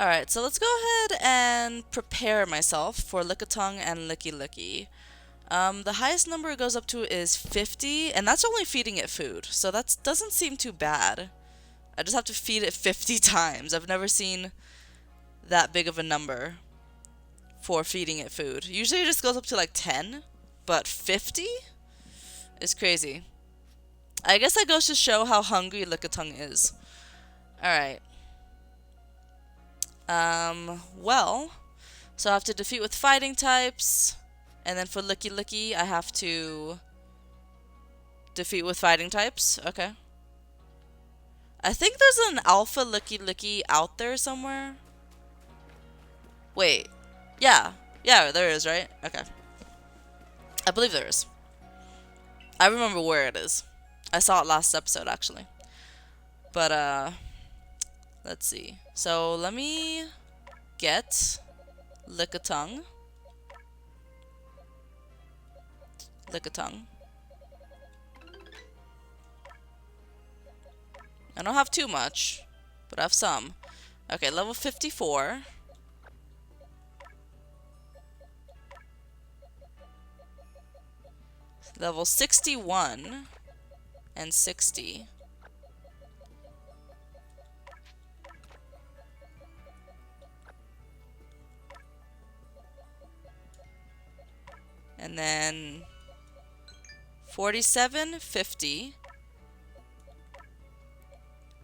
Alright, so let's go ahead and prepare myself for Lickitung and Lickilicky. The highest number it goes up to is 50, and that's only feeding it food, so that doesn't seem too bad. I just have to feed it 50 times. I've never seen that big of a number for feeding it food. Usually it just goes up to like 10, but 50 is crazy. I guess that goes to show how hungry Lickitung is. Alright. Well, so I have to defeat with fighting types, and then for Lickilicky, I have to defeat with fighting types. Okay. I think there's an alpha Lickilicky out there somewhere. Wait. Yeah. Yeah, there is, right? Okay. I believe there is. I remember where it is. I saw it last episode, actually. But, let's see. So, let me get Lickitung. I don't have too much, but I have some. Okay, level 54. Level 61 and 60. And then 47, 50,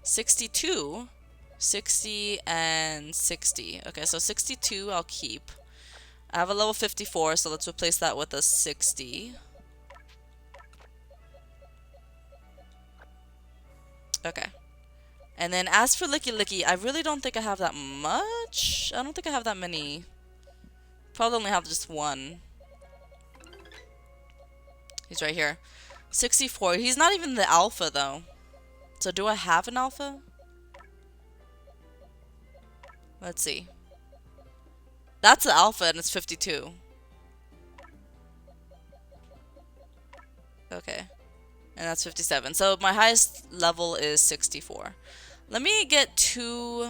62, 60, and 60. Okay, so 62 I'll keep. I have a level 54, so let's replace that with a 60. Okay. And then as for Lickilicky, I really don't think I have that much. I don't think I have that many. Probably only have just one. He's right here. 64. He's not even the alpha, though. So do I have an alpha? Let's see. That's the alpha, and it's 52. Okay. And that's 57. So my highest level is 64. Let me get 2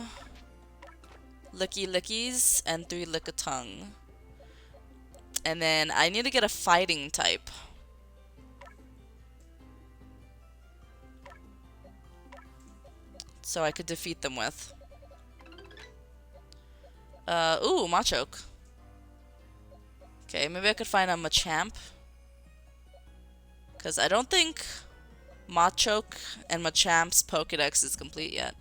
Lickilickies and 3 Lickitung. And then I need to get a fighting type. So I could defeat them with. Ooh, Machoke. Okay, maybe I could find a Machamp. Because I don't think Machoke and Machamp's Pokédex is complete yet.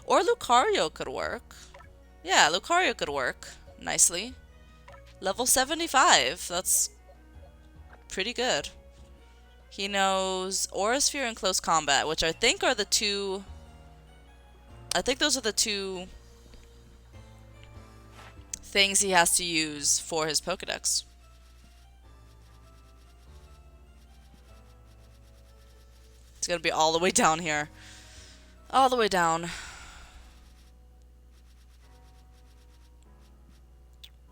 Or Lucario could work. Yeah, Lucario could work nicely. Level 75. That's pretty good. He knows Aura Sphere and Close Combat, which I think are the two... I think those are the two things he has to use for his Pokédex. It's gonna be all the way down here. All the way down.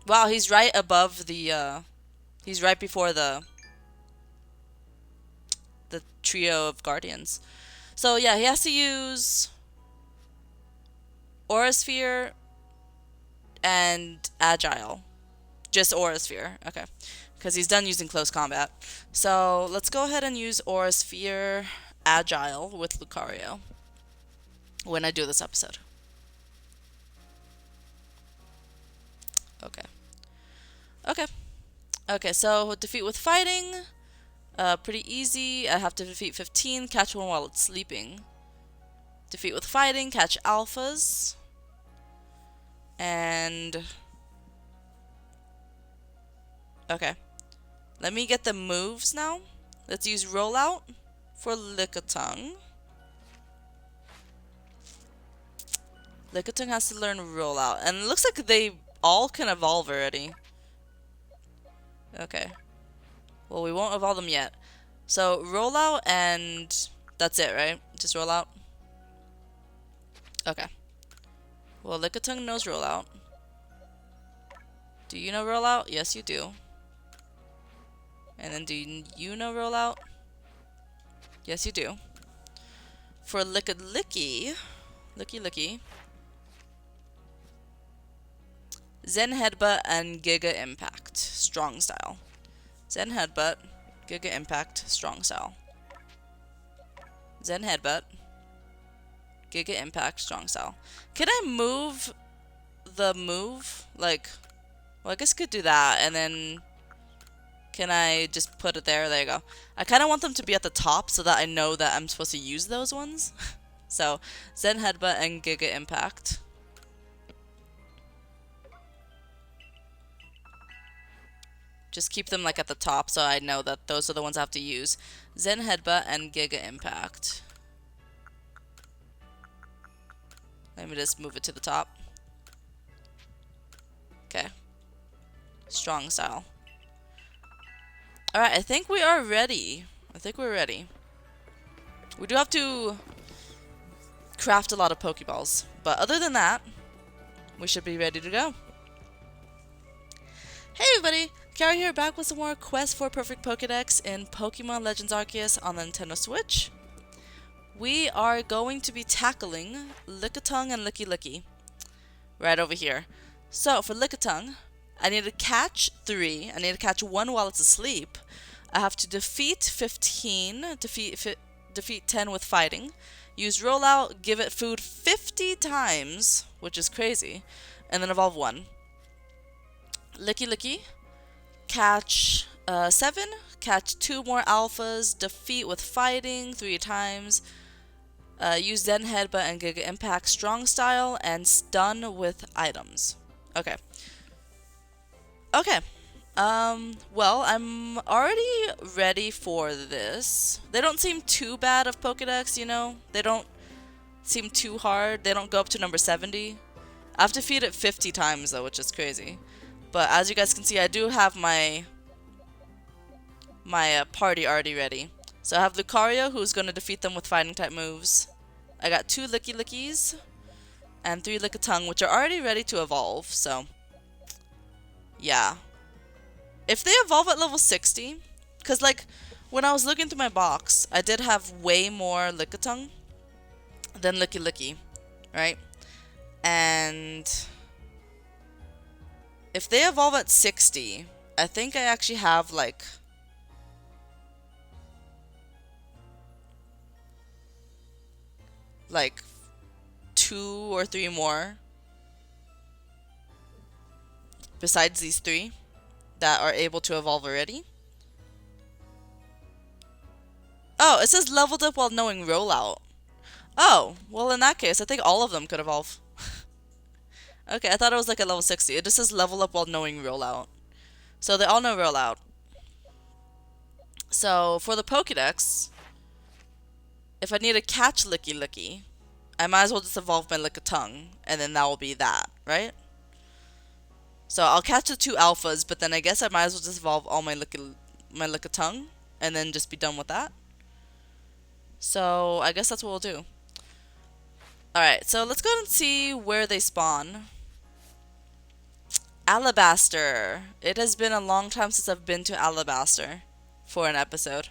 Wow, he's right above the, he's right before the trio of Guardians. So yeah, he has to use Aura Sphere and Agile. Just Aura Sphere. Okay. Because he's done using Close Combat. So let's go ahead and use Aura Sphere Agile with Lucario when I do this episode. Okay. Okay. Okay, so defeat with fighting. Pretty easy. I have to defeat 15, catch one while it's sleeping. Defeat with fighting, catch alphas. And... okay. Let me get the moves now. Let's use Rollout for Lickitung. Lickitung has to learn Rollout. And it looks like they all can evolve already. Okay. Well, we won't evolve them yet. So, Rollout and... that's it, right? Just Rollout? Okay. Well, Lickitung knows Rollout. Do you know Rollout? Yes, you do. And then do you know Rollout? Yes, you do. For Lickilicky, Zen Headbutt and Giga Impact, strong style. Zen Headbutt, Giga Impact, strong style. Zen Headbutt, Giga Impact, strong style. Can I move the move? Like, well, I guess I could do that, and then can I just put it there? There you go. I kind of want them to be at the top so that I know that I'm supposed to use those ones. So, Zen Headbutt and Giga Impact. Just keep them like at the top so I know that those are the ones I have to use. Zen Headbutt and Giga Impact. Let me just move it to the top. Okay. Strong style. Alright, I think we are ready. I think we're ready. We do have to craft a lot of Pokeballs. But other than that, we should be ready to go. Hey everybody! Kiara here, back with some more Quest for Perfect Pokédex in Pokemon Legends Arceus on the Nintendo Switch. We are going to be tackling Lickitung and Lickilicky right over here. So for Lickitung, I need to catch 3. I need to catch 1 while it's asleep. I have to defeat 15, defeat 10 with fighting, use rollout, give it food 50 times, which is crazy, and then evolve 1. Lickilicky, catch 7, catch 2 more alphas, defeat with fighting 3 times, use Zen Headbutt and Giga Impact strong style, and stun with items. Okay. Okay. Well, I'm already ready for this. They don't seem too bad of Pokédex, you know? They don't seem too hard. They don't go up to number 70. I have to feed it 50 times though, which is crazy. But as you guys can see, I do have my party already ready. So I have Lucario, who's going to defeat them with fighting type moves. I got 2 Lickilickys and 3 Lickitung, which are already ready to evolve, so yeah. If they evolve at level 60, because like when I was looking through my box, I did have way more Lickitung than Lickilicky, right? And if they evolve at 60, I think I actually have like like 2 or 3 more besides these 3 that are able to evolve already. Oh, it says leveled up while knowing rollout. Oh, well in that case, I think all of them could evolve. Okay, I thought it was like at level 60. It just says level up while knowing rollout. So they all know rollout. So for the Pokédex, if I need to catch Lickilicky, I might as well just evolve my Lickitung, and then that will be that, right? So I'll catch the 2 alphas, but then I guess I might as well just evolve all my Lickitung, and then just be done with that. So I guess that's what we'll do. Alright, so let's go ahead and see where they spawn. Alabaster. It has been a long time since I've been to Alabaster for an episode.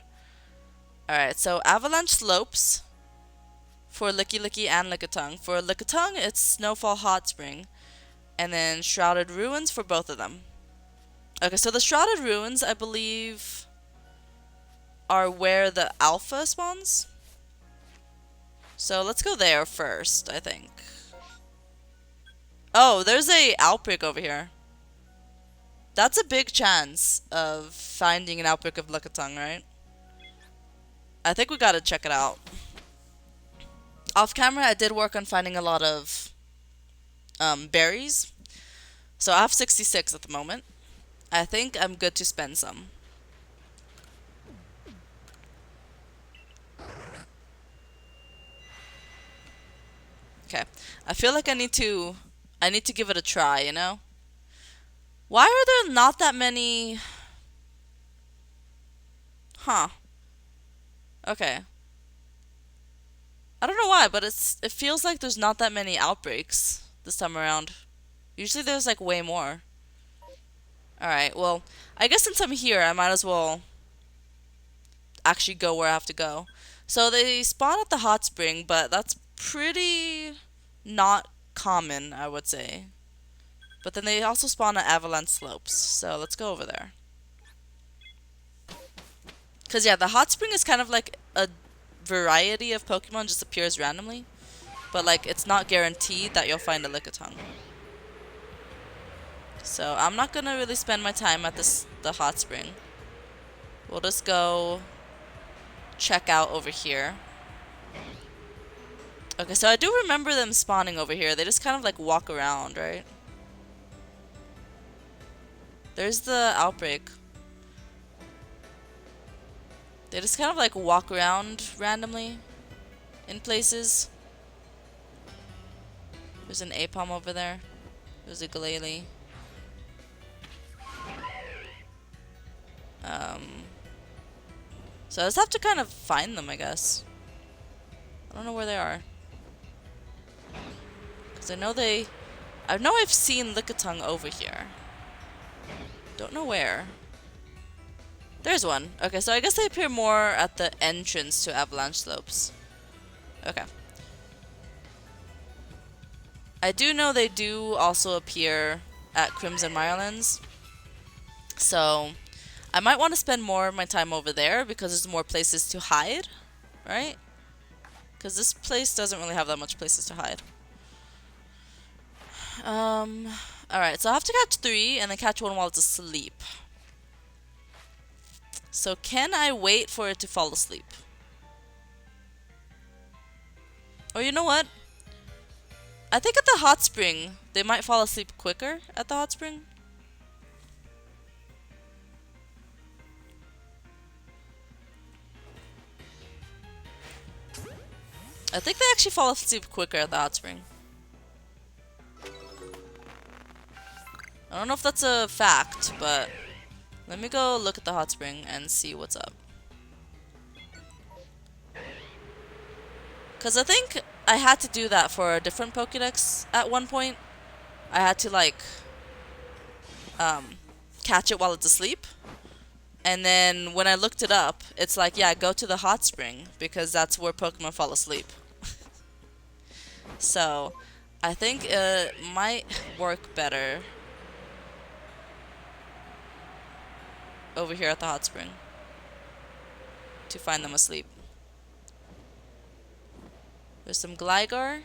Alright, so Avalanche Slopes for Lickilicky and Lickitung. For Lickitung, it's Snowfall Hot Spring. And then Shrouded Ruins for both of them. Okay, so the Shrouded Ruins, I believe, are where the alpha spawns. So let's go there first, I think. Oh, there's a outbreak over here. That's a big chance of finding an outbreak of Lickitung, right? I think we gotta check it out. Off camera, I did work on finding a lot of berries. So I have 66 at the moment. I think I'm good to spend some. Okay. I feel like I need to give it a try, you know? Why are there not that many? Huh. Okay. I don't know why, but it feels like there's not that many outbreaks this time around. Usually there's like way more. Alright, well, I guess since I'm here, I might as well actually go where I have to go. So they spawn at the hot spring, but that's pretty not common, I would say. But then they also spawn at Avalanche Slopes, so let's go over there. Because, yeah, the hot spring is kind of like a variety of Pokemon, just appears randomly. But, like, it's not guaranteed that you'll find a Lickitung. So, I'm not gonna really spend my time at the hot spring. We'll just go check out over here. Okay, so I do remember them spawning over here. They just kind of, like, walk around, right? There's the outbreak. They just kind of like walk around randomly in places. There's an Apom over there. There's a Glalie. So I just have to kind of find them, I guess. I don't know where they are. Because I know I've seen Lickitung over here. Don't know where. There's one. Okay, so I guess they appear more at the entrance to Avalanche Slopes. Okay. I do know they do also appear at Crimson Mirelands. So I might want to spend more of my time over there because there's more places to hide, right? Because this place doesn't really have that much places to hide. Alright, so I have to catch 3 and then catch 1 while it's asleep. So can I wait for it to fall asleep? Or you know what? I think at the hot spring, they might fall asleep quicker at the hot spring. I think they actually fall asleep quicker at the hot spring. I don't know if that's a fact, but let me go look at the hot spring and see what's up. Because I think I had to do that for a different Pokédex at one point. I had to, like, catch it while it's asleep. And then when I looked it up, it's like, yeah, go to the hot spring because that's where Pokemon fall asleep. So, I think it might work better over here at the hot spring to find them asleep. There's some Gligar.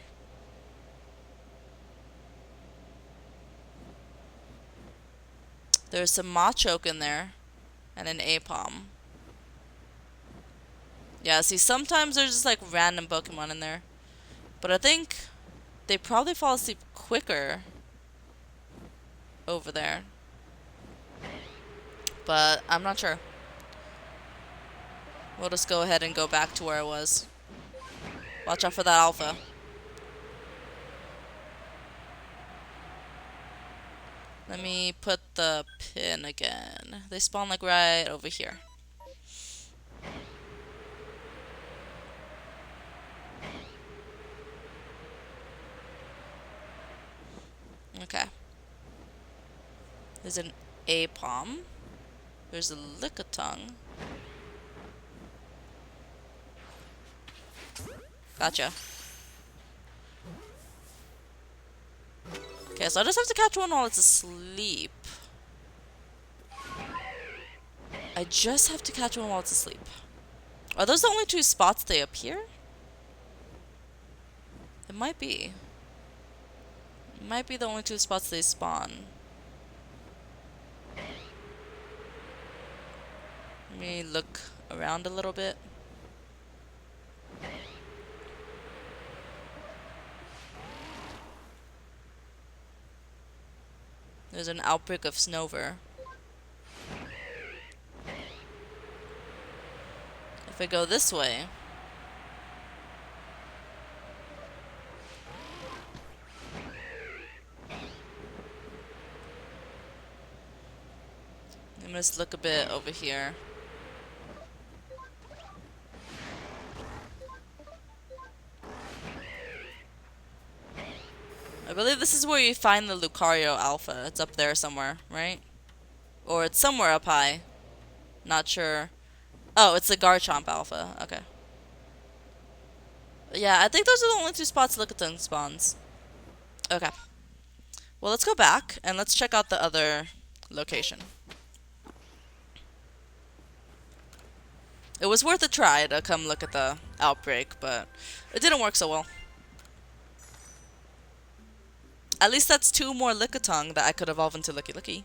There's some Machoke in there. And an Apom. Yeah, see, sometimes there's just like random Pokemon in there. But I think they probably fall asleep quicker over there. But I'm not sure. We'll just go ahead and go back to where I was. Watch out for that alpha. Let me put the pin again. They spawn like right over here. Okay. There's an Apom. There's a Lickitung. Gotcha. Okay, so I just have to catch one while it's asleep. I just have to catch one while it's asleep. Are those the only 2 spots they appear? It might be. It might be the only 2 spots they spawn. Let me look around a little bit. There's an outbreak of Snover. If I go this way, let me just look a bit over here. I believe this is where you find the Lucario Alpha. It's up there somewhere, right? Or it's somewhere up high. Not sure. Oh, it's the Garchomp Alpha. Okay. Yeah, I think those are the only 2 spots Lickitung spawns. Okay. Well, let's go back and let's check out the other location. It was worth a try to come look at the outbreak, but it didn't work so well. At least that's 2 more Lickitung that I could evolve into Lickilicky.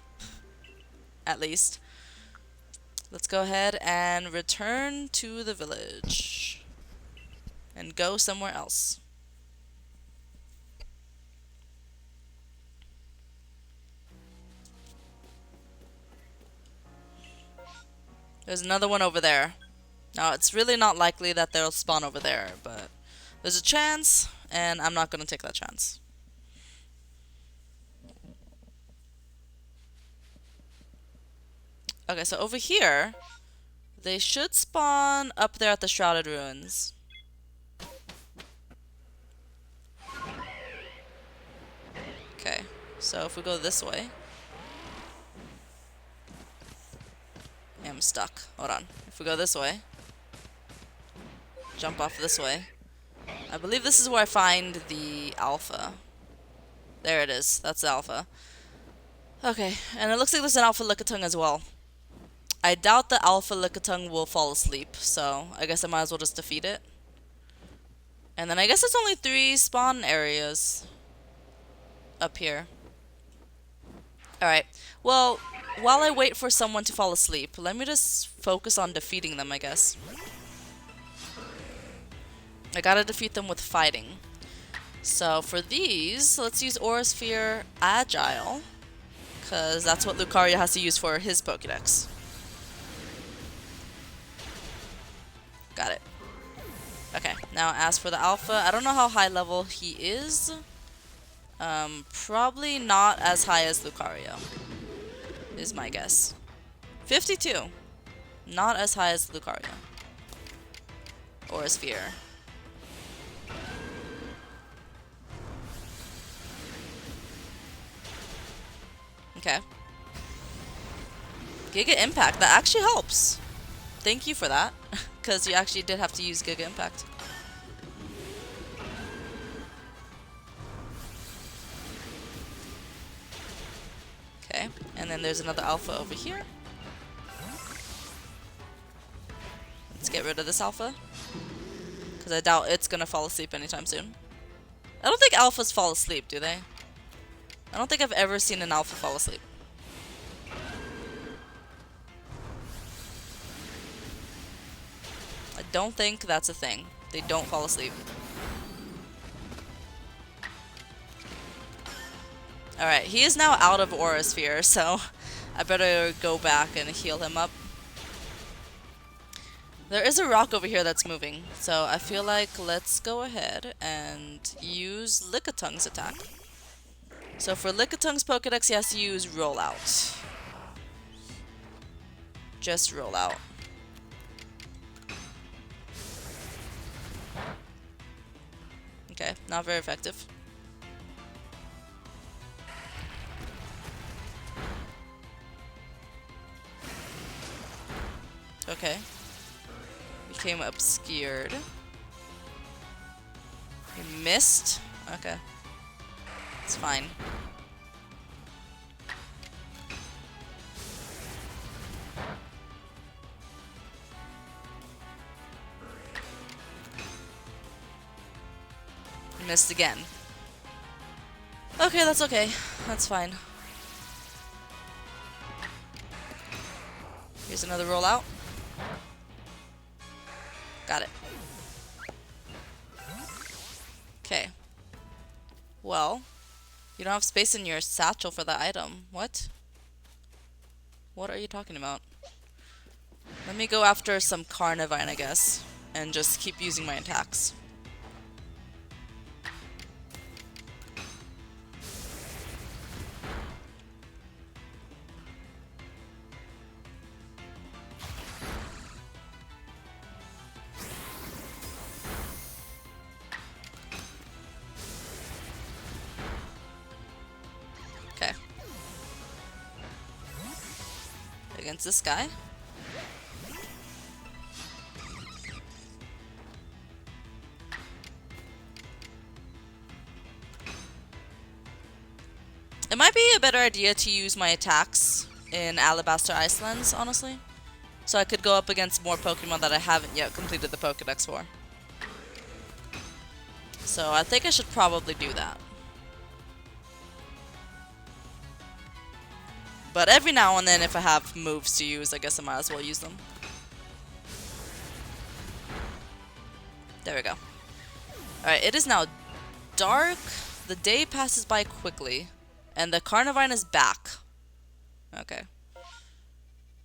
At least. Let's go ahead and return to the village. And go somewhere else. There's another one over there. Now, it's really not likely that they'll spawn over there, but there's a chance, and I'm not going to take that chance. Okay, so over here, they should spawn up there at the Shrouded Ruins. Okay, so if we go this way... I'm stuck. Hold on. If we go this way... Jump off this way. I believe this is where I find the alpha. There it is. That's the alpha. Okay, and it looks like there's an alpha Lickitung as well. I doubt the alpha Lickitung will fall asleep, so I guess I might as well just defeat it. And then I guess it's only 3 spawn areas up here. Alright, well, while I wait for someone to fall asleep, let me just focus on defeating them, I guess. I gotta defeat them with fighting. So for these, let's use Aura Sphere Agile, because that's what Lucario has to use for his Pokédex. Got it. Okay, now as for the alpha, I don't know how high level he is. Probably not as high as Lucario, is my guess. 52. Not as high as Lucario. Or Sphere. Okay. Giga Impact, that actually helps. Thank you for that, because you actually did have to use Giga Impact. Okay, and then there's another alpha over here. Let's get rid of this alpha, because I doubt it's gonna fall asleep anytime soon. I don't think alphas fall asleep, do they? I don't think I've ever seen an alpha fall asleep. I don't think that's a thing. They don't fall asleep. Alright, he is now out of Aura Sphere, so I better go back and heal him up. There is a rock over here that's moving, so I feel like let's go ahead and use Lickitung's attack. So for Lickitung's Pokédex, he has to use Rollout. Just Rollout. Okay, not very effective. Okay. Became obscured. He missed? Okay. It's fine. Missed again. Okay, that's okay. That's fine. Here's another rollout. Got it. Okay. Well, you don't have space in your satchel for the item. What? What are you talking about? Let me go after some Carnivine, I guess, and just keep using my attacks. Okay. Against this guy. It might be a better idea to use my attacks in Alabaster Icelands, honestly. So I could go up against more Pokemon that I haven't yet completed the Pokédex for. So I think I should probably do that. But every now and then, if I have moves to use, I guess I might as well use them. There we go. Alright, it is now dark. The day passes by quickly. And the Carnivine is back. Okay.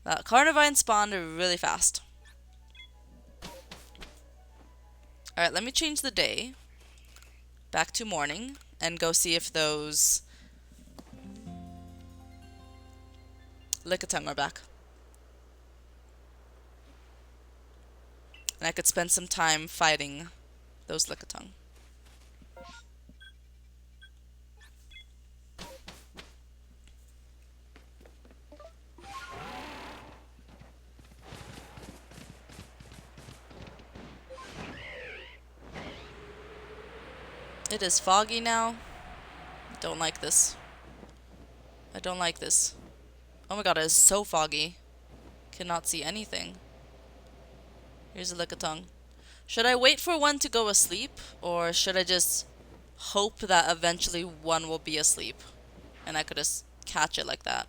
That Carnivine spawned really fast. Alright, let me change the day back to morning and go see if those Lickitung are back. And I could spend some time fighting those Lickitung. It is foggy now. Don't like this. I don't like this. Oh my god, it is so foggy. Cannot see anything. Here's a Lickitung. Should I wait for one to go asleep? Or should I just hope that eventually one will be asleep? And I could just catch it like that.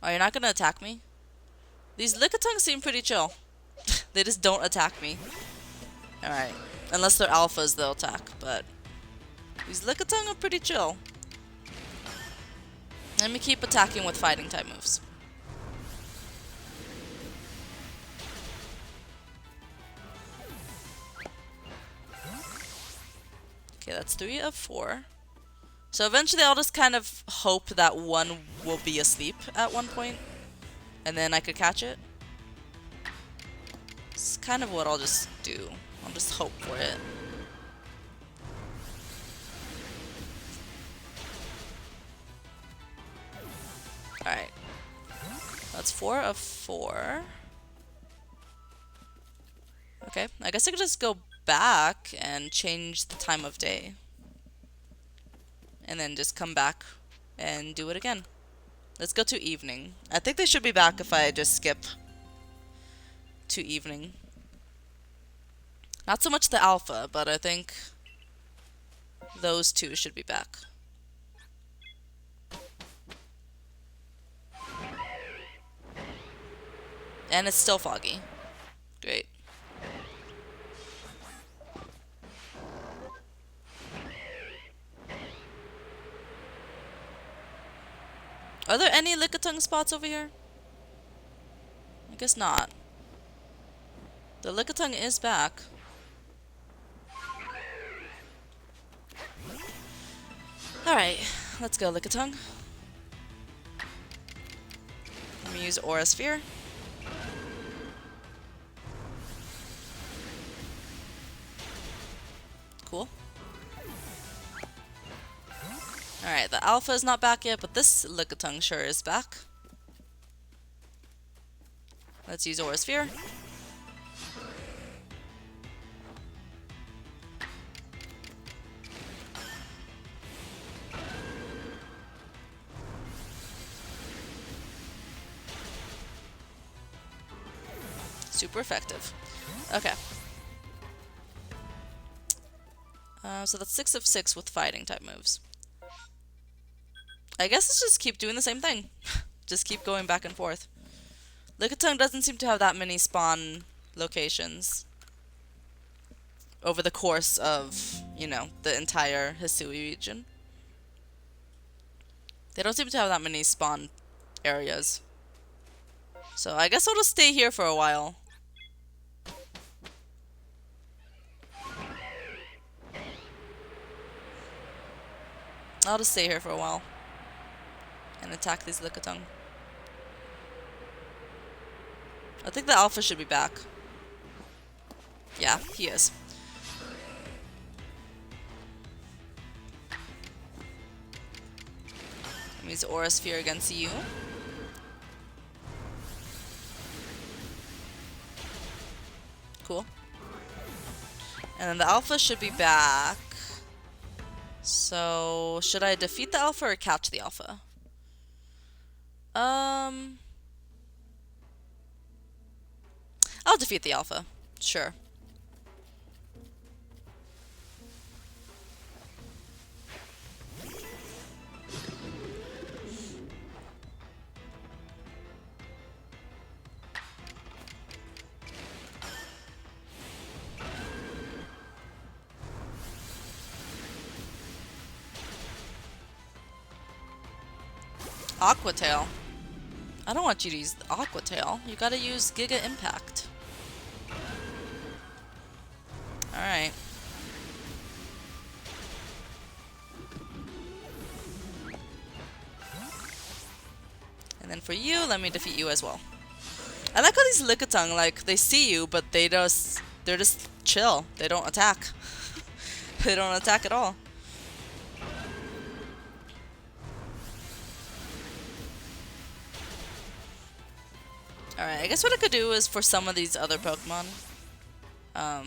Oh, you're not gonna attack me? These Lickitung seem pretty chill. They just don't attack me. Alright. Unless they're alphas, they'll attack, but these Lickitung are pretty chill. Let me keep attacking with fighting type moves. Okay, that's 3 of 4. So eventually I'll just kind of hope that one will be asleep at one point, and then I could catch it. It's kind of what I'll just do. I'll just hope for it. Alright. That's 4 of 4. Okay, I guess I could just go back and change the time of day. And then just come back and do it again. Let's go to evening. I think they should be back if I just skip to evening. Not so much the alpha, but I think those two should be back. And it's still foggy. Great. Are there any Lickitung spots over here? I guess not. The Lickitung is back. Alright, let's go Lickitung. Let me use Aura Sphere. Cool. Alright, the alpha is not back yet, but this Lickitung sure is back. Let's use Aura Sphere. Super effective. Okay. So that's 6 of 6 with fighting type moves. I guess let's just keep doing the same thing. Just keep going back and forth. Lickitung doesn't seem to have that many spawn locations over the course of, you know, the entire Hisui region. They don't seem to have that many spawn areas. So I guess I'll just stay here for a while. I'll just stay here for a while and attack these Lickitung. I think the alpha should be back. Yeah, he is. Let me use Aura Sphere against you. Cool. And then the alpha should be back So, should I defeat the alpha or catch the alpha? I'll defeat the alpha. Sure. Aqua Tail. I don't want you to use the Aqua Tail. You gotta use Giga Impact. Alright. And then for you, let me defeat you as well. I like how these Lickitung, like, they see you, but they're just chill. They don't attack. They don't attack at all. Alright, I guess what I could do is for some of these other Pokemon, I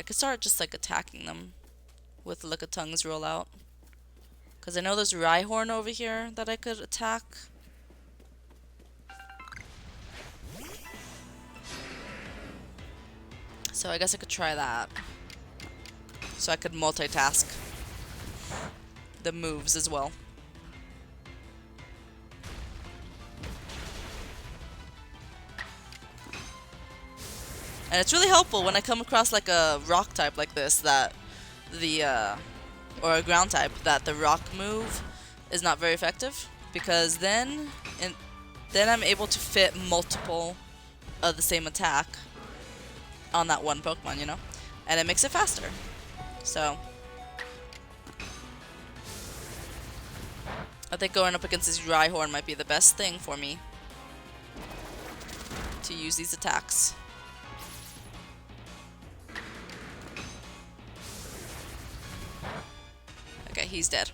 could start just like attacking them with Lickitung's rollout. Because I know there's Rhyhorn over here that I could attack. So I guess I could try that. So I could multitask the moves as well. And it's really helpful when I come across like a rock type like this that the or a ground type that the rock move is not very effective, because then I'm able to fit multiple of the same attack on that one Pokemon, you know? And it makes it faster. So I think going up against this Rhyhorn might be the best thing for me to use these attacks. Okay, he's dead.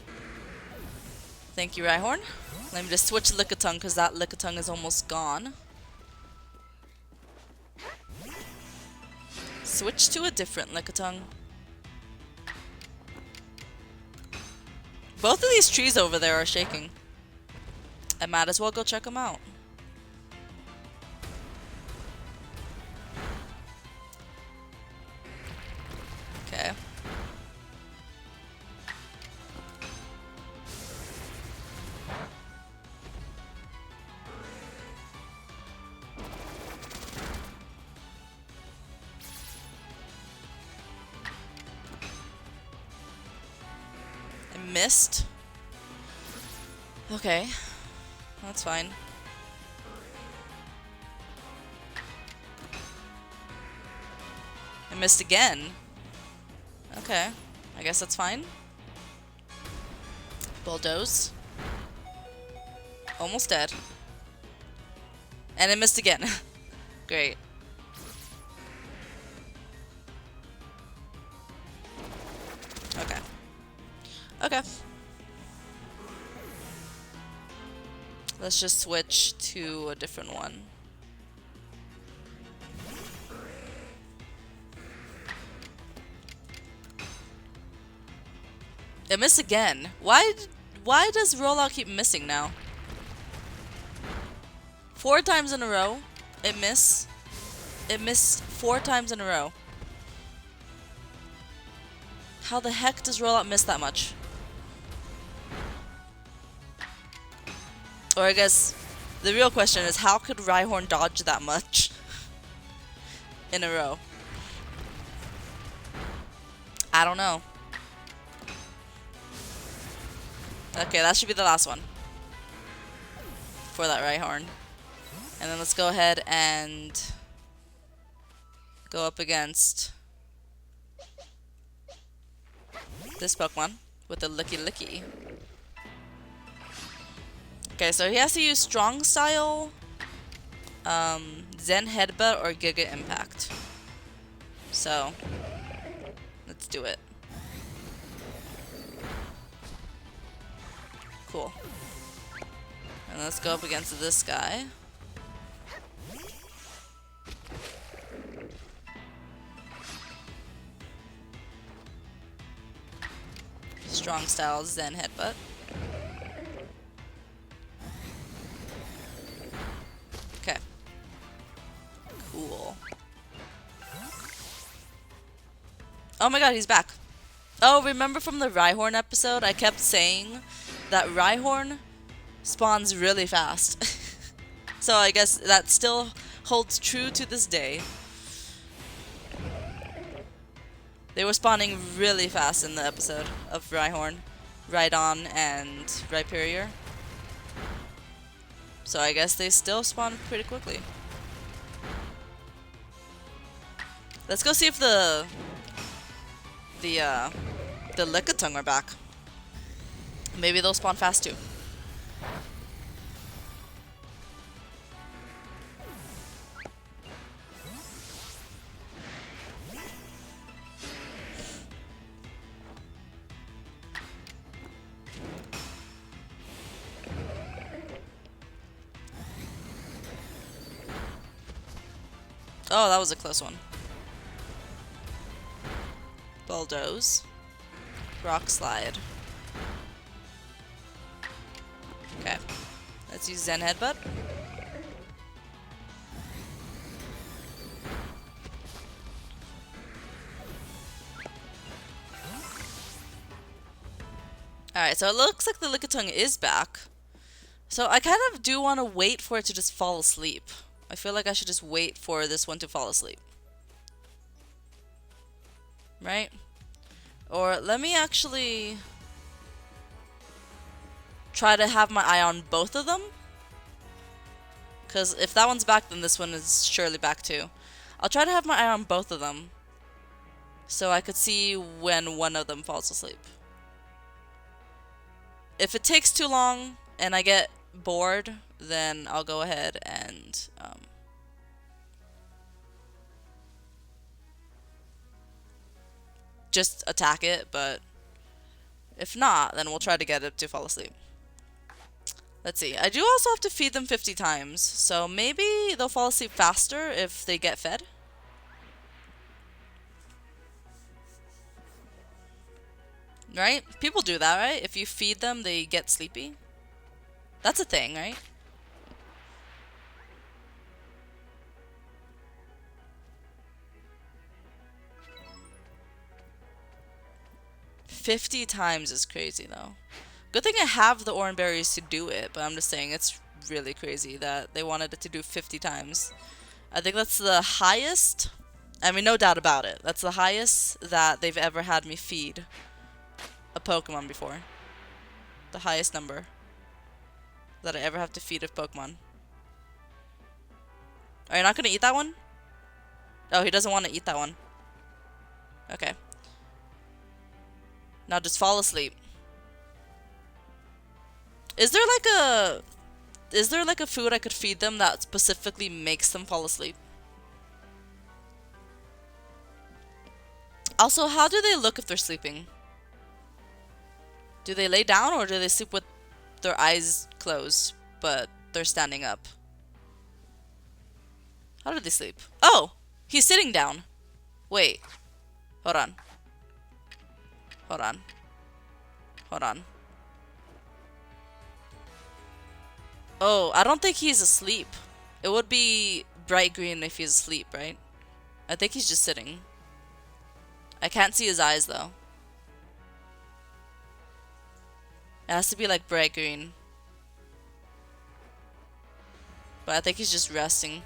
Thank you, Rhyhorn. Let me just switch Lickitung because that Lickitung is almost gone. Switch to a different Lickitung. Both of these trees over there are shaking. I might as well go check them out. Okay. Missed. Okay, that's fine. I missed again. Okay, I guess that's fine. Bulldoze. Almost dead. And I missed again. Great. Okay. Okay. Let's just switch to a different one. I missed again. Why does rollout keep missing now? 4 times in a row. It missed 4 times in a row. How the heck does rollout miss that much? Or I guess the real question is, how could Rhyhorn dodge that much in a row? I don't know. Okay, that should be the last one for that Rhyhorn. And then let's go ahead and go up against this Pokemon with the Lickilicky. Okay, so he has to use Strong Style, Zen Headbutt, or Giga Impact. So, let's do it. Cool. And let's go up against this guy. Strong style Zen headbutt. Okay. Cool. Oh my god, he's back. Oh, remember from the Rhyhorn episode? I kept saying that Rhyhorn spawns really fast. So I guess that still holds true to this day. They were spawning really fast in the episode of Rhyhorn, Rhydon, and Rhyperior. So I guess they still spawn pretty quickly. Let's go see if the Lickitung are back. Maybe they'll spawn fast too. Oh, that was a close one. Bulldoze. Rock Slide. Okay. Let's use Zen Headbutt. Alright, so it looks like the Lickitung is back. So I kind of do want to wait for it to just fall asleep. I feel like I should just wait for this one to fall asleep. Right? Or let me actually try to have my eye on both of them. Because if that one's back, then this one is surely back too. I'll try to have my eye on both of them, so I could see when one of them falls asleep. If it takes too long and I get bored, then I'll go ahead and just attack it, but if not, then we'll try to get it to fall asleep. Let's see. I do also have to feed them 50 times, so maybe they'll fall asleep faster if they get fed. Right? People do that, right? If you feed them, they get sleepy. That's a thing, right? "50 times is crazy, though. Good thing I have the orange berries to do it, but I'm just saying it's really crazy that they wanted it to do 50 times. I think that's the highest. I mean, no doubt about it. That's the highest that they've ever had me feed a Pokemon before. The highest number that I ever have to feed a Pokemon. Are you not going to eat that one? Oh, he doesn't want to eat that one. Okay. Now just fall asleep. Is there like a food I could feed them that specifically makes them fall asleep? Also, how do they look if they're sleeping? Do they lay down or do they sleep with their eyes closed, but they're standing up? How do they sleep? Oh! He's sitting down. Wait. Hold on. Hold on. Hold on. Oh, I don't think he's asleep. It would be bright green if he's asleep, right? I think he's just sitting. I can't see his eyes, though. It has to be like bright green. But I think he's just resting.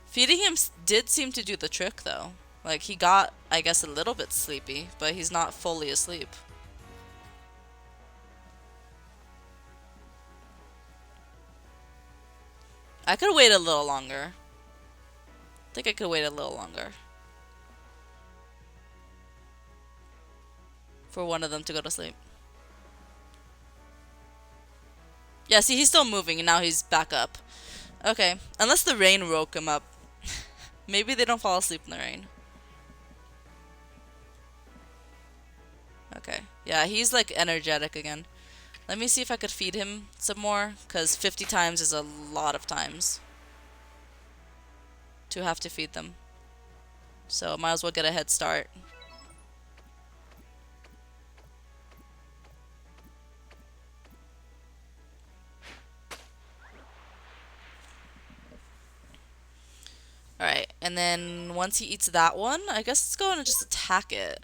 Feeding him did seem to do the trick, though. Like, he got, I guess, a little bit sleepy, but he's not fully asleep. I could wait a little longer. I think I could wait a little longer for one of them to go to sleep. Yeah, see, he's still moving, and now he's back up. Okay, unless the rain woke him up. Maybe they don't fall asleep in the rain. Okay, yeah, he's like energetic again. Let me see if I could feed him some more, because 50 times is a lot of times to have to feed them. So might as well get a head start. Alright, and then once he eats that one, I guess let's go and just attack it.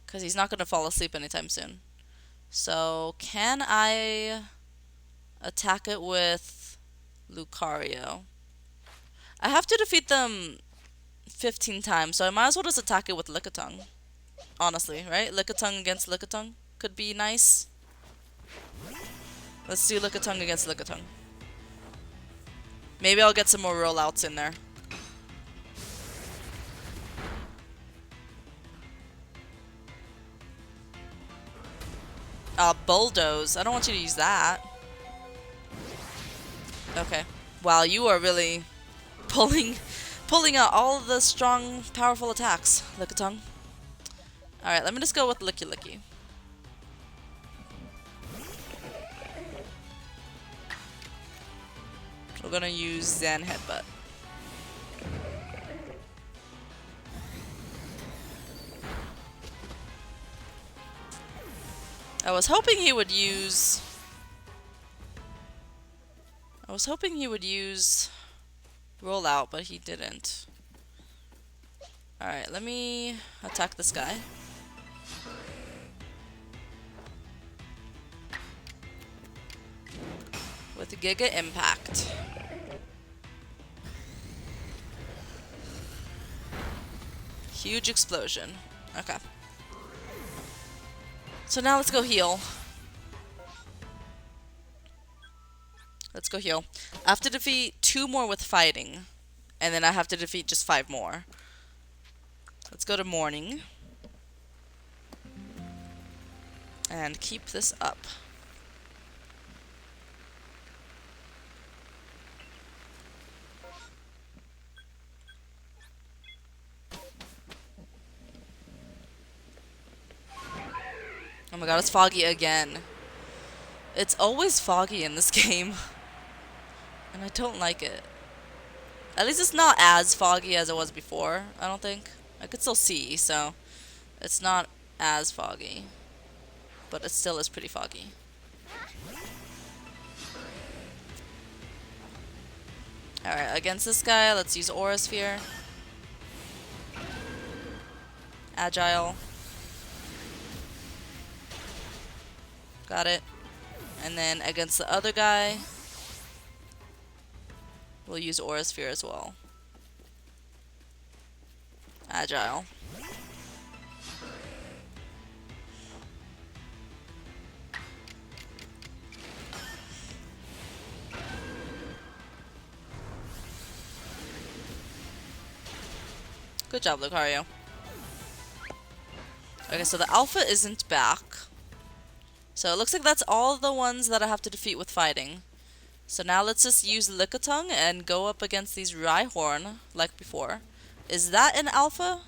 Because he's not going to fall asleep anytime soon. So, can I attack it with Lucario? I have to defeat them 15 times, so I might as well just attack it with Lickitung. Honestly, right? Lickitung against Lickitung could be nice. Let's do Lickitung against Lickitung. Maybe I'll get some more rollouts in there. Bulldoze. I don't want you to use that. Okay. Wow, you are really pulling out all the strong, powerful attacks, Lickitung. Alright, let me just go with Lickilicky. We're gonna use Zen Headbutt. I was hoping he would use Rollout, but he didn't. Alright, let me attack this guy. With Giga Impact. Huge explosion. Okay. So now let's go heal. Let's go heal. I have to defeat 2 more with fighting. And then I have to defeat just 5 more. Let's go to morning. And keep this up. Oh my god, it's foggy again. It's always foggy in this game. And I don't like it. At least it's not as foggy as it was before, I don't think. I could still see, so it's not as foggy. But it still is pretty foggy. Alright, against this guy, let's use Aura Sphere. Agile. Got it. And then against the other guy, we'll use Aura Sphere as well. Agile. Good job, Lucario. Okay, so the Alpha isn't back. So it looks like that's all the ones that I have to defeat with fighting. So now let's just use Lickitung and go up against these Rhyhorn like before. Is that an Alpha?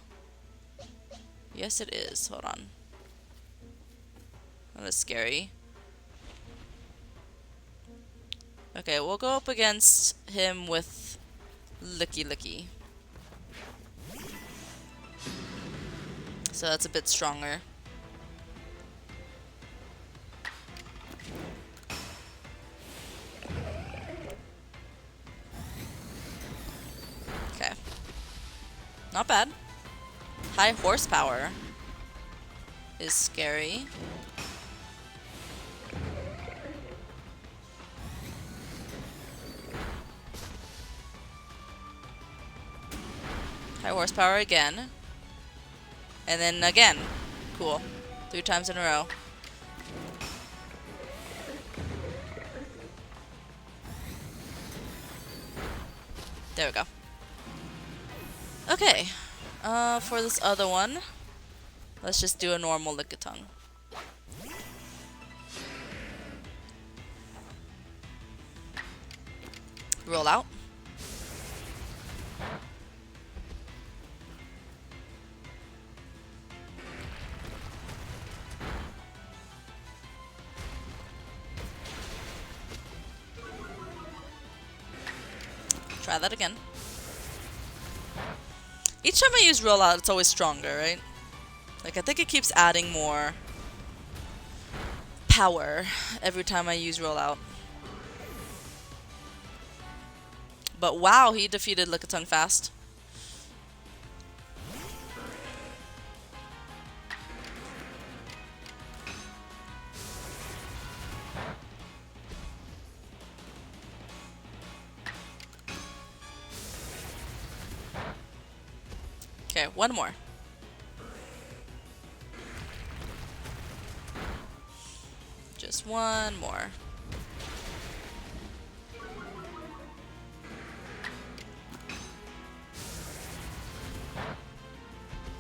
Yes, it is. Hold on. That is scary. Okay, we'll go up against him with Lickilicky. So that's a bit stronger. Okay. Not bad. High horsepower is scary. High horsepower again. And then again. Cool. 3 times in a row. There we go. Okay. For this other one, let's just do a normal Lickitung. Roll out. Try that again. Each time I use rollout, it's always stronger, right? Like, I think it keeps adding more power every time I use rollout. But wow, he defeated Lickitung fast. Okay, one more. Just one more.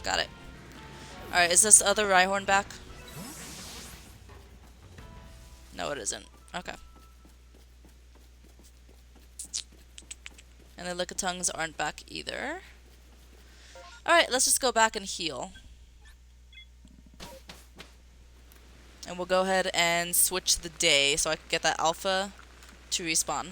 Got it. Alright, is this other Rhyhorn back? No, it isn't. Okay. And the Lickitungs aren't back either. Alright, let's just go back and heal. And we'll go ahead and switch the day so I can get that alpha to respawn.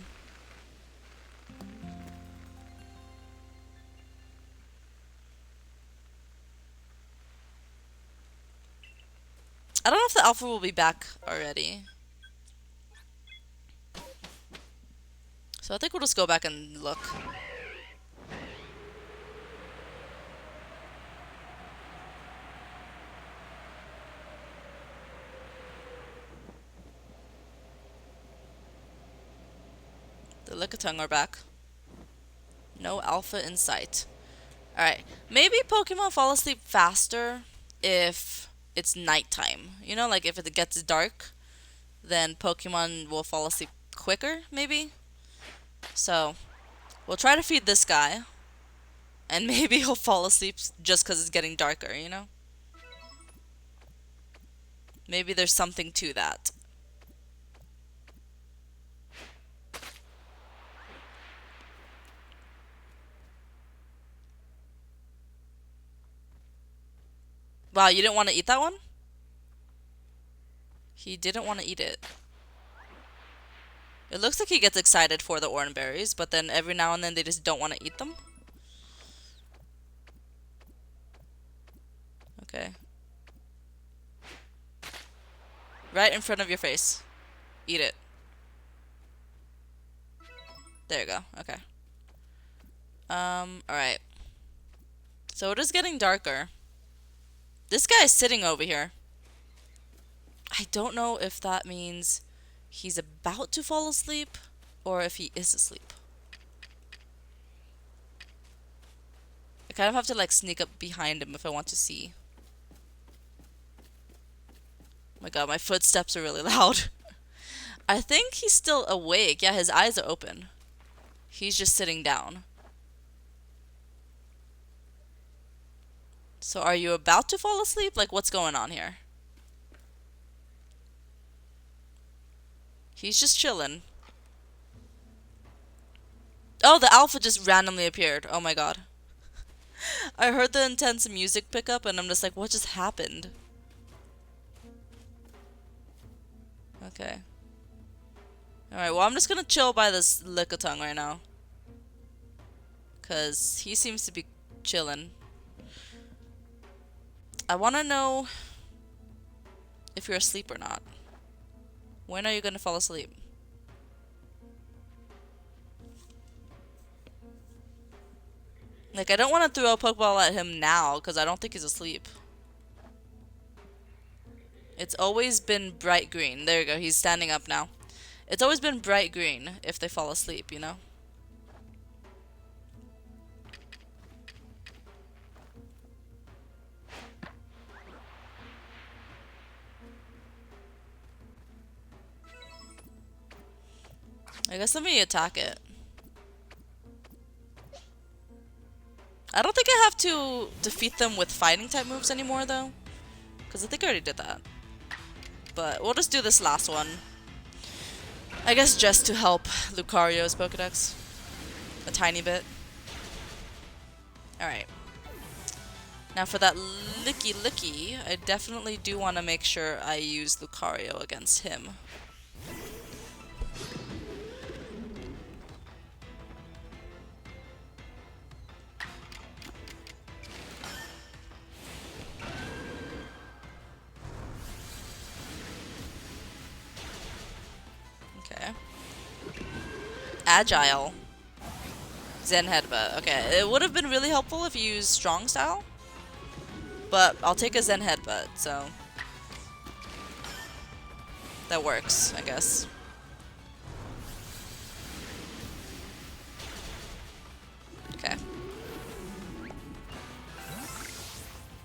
I don't know if the alpha will be back already. So I think we'll just go back and look. The Lickitung are back. No alpha in sight. Alright, maybe Pokemon fall asleep faster if it's nighttime. You know, like if it gets dark, then Pokemon will fall asleep quicker, maybe? So, we'll try to feed this guy. And maybe he'll fall asleep just because it's getting darker, you know? Maybe there's something to that. Wow, you didn't want to eat that one? He didn't want to eat it. It looks like he gets excited for the orange berries, but then every now and then they just don't want to eat them. Okay. Right in front of your face. Eat it. There you go. Okay. Alright. So it is getting darker. This guy is sitting over here. I don't know if that means he's about to fall asleep or if he is asleep. I kind of have to like sneak up behind him if I want to see. Oh my god, my footsteps are really loud. I think he's still awake. Yeah, his eyes are open. He's just sitting down. So are you about to fall asleep? Like, what's going on here? He's just chilling. Oh, the alpha just randomly appeared. Oh my god. I heard the intense music pick up and I'm just like, what just happened? Okay. Alright, well I'm just gonna chill by this Lickitung right now. Cause he seems to be chilling. I wanna know if you're asleep or not. When are you gonna fall asleep? Like, I don't want to throw a Pokeball at him now, because I don't think he's asleep. It's always been bright green. There you go, he's standing up now. It's always been bright green if they fall asleep, you know? I guess let me attack it. I don't think I have to defeat them with fighting type moves anymore though. Because I think I already did that. But we'll just do this last one. I guess just to help Lucario's Pokédex. A tiny bit. Alright. Now for that Lickilicky, I definitely do want to make sure I use Lucario against him. Agile. Zen Headbutt. Okay, it would have been really helpful if you used Strong Style. But I'll take a Zen Headbutt, so... that works, I guess. Okay.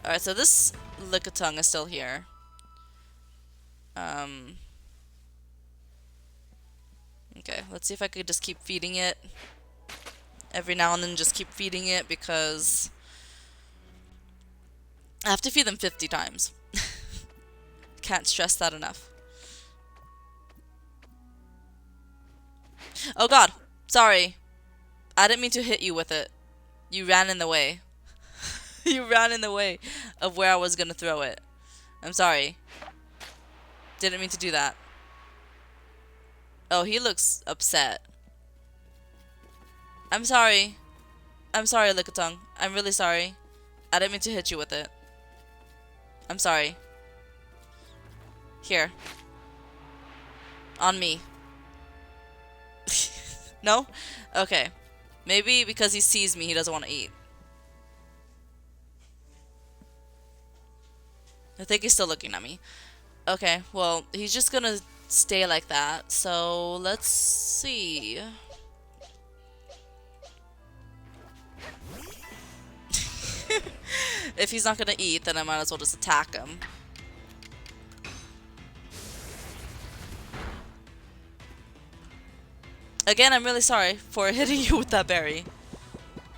Alright, so this Lickitung is still here. Okay, let's see if I could just keep feeding it. Every now and then just keep feeding it because I have to feed them 50 times. Can't stress that enough. Oh god, sorry. I didn't mean to hit you with it. You ran in the way. You ran in the way of where I was gonna throw it. I'm sorry. Didn't mean to do that. Oh, he looks upset. I'm sorry. I'm sorry, Lickitung. I'm really sorry. I didn't mean to hit you with it. I'm sorry. Here. On me. No? Okay. Maybe because he sees me, he doesn't want to eat. I think he's still looking at me. Okay, well, he's just gonna stay like that. So, let's see. If he's not gonna eat, then I might as well just attack him. Again, I'm really sorry for hitting you with that berry.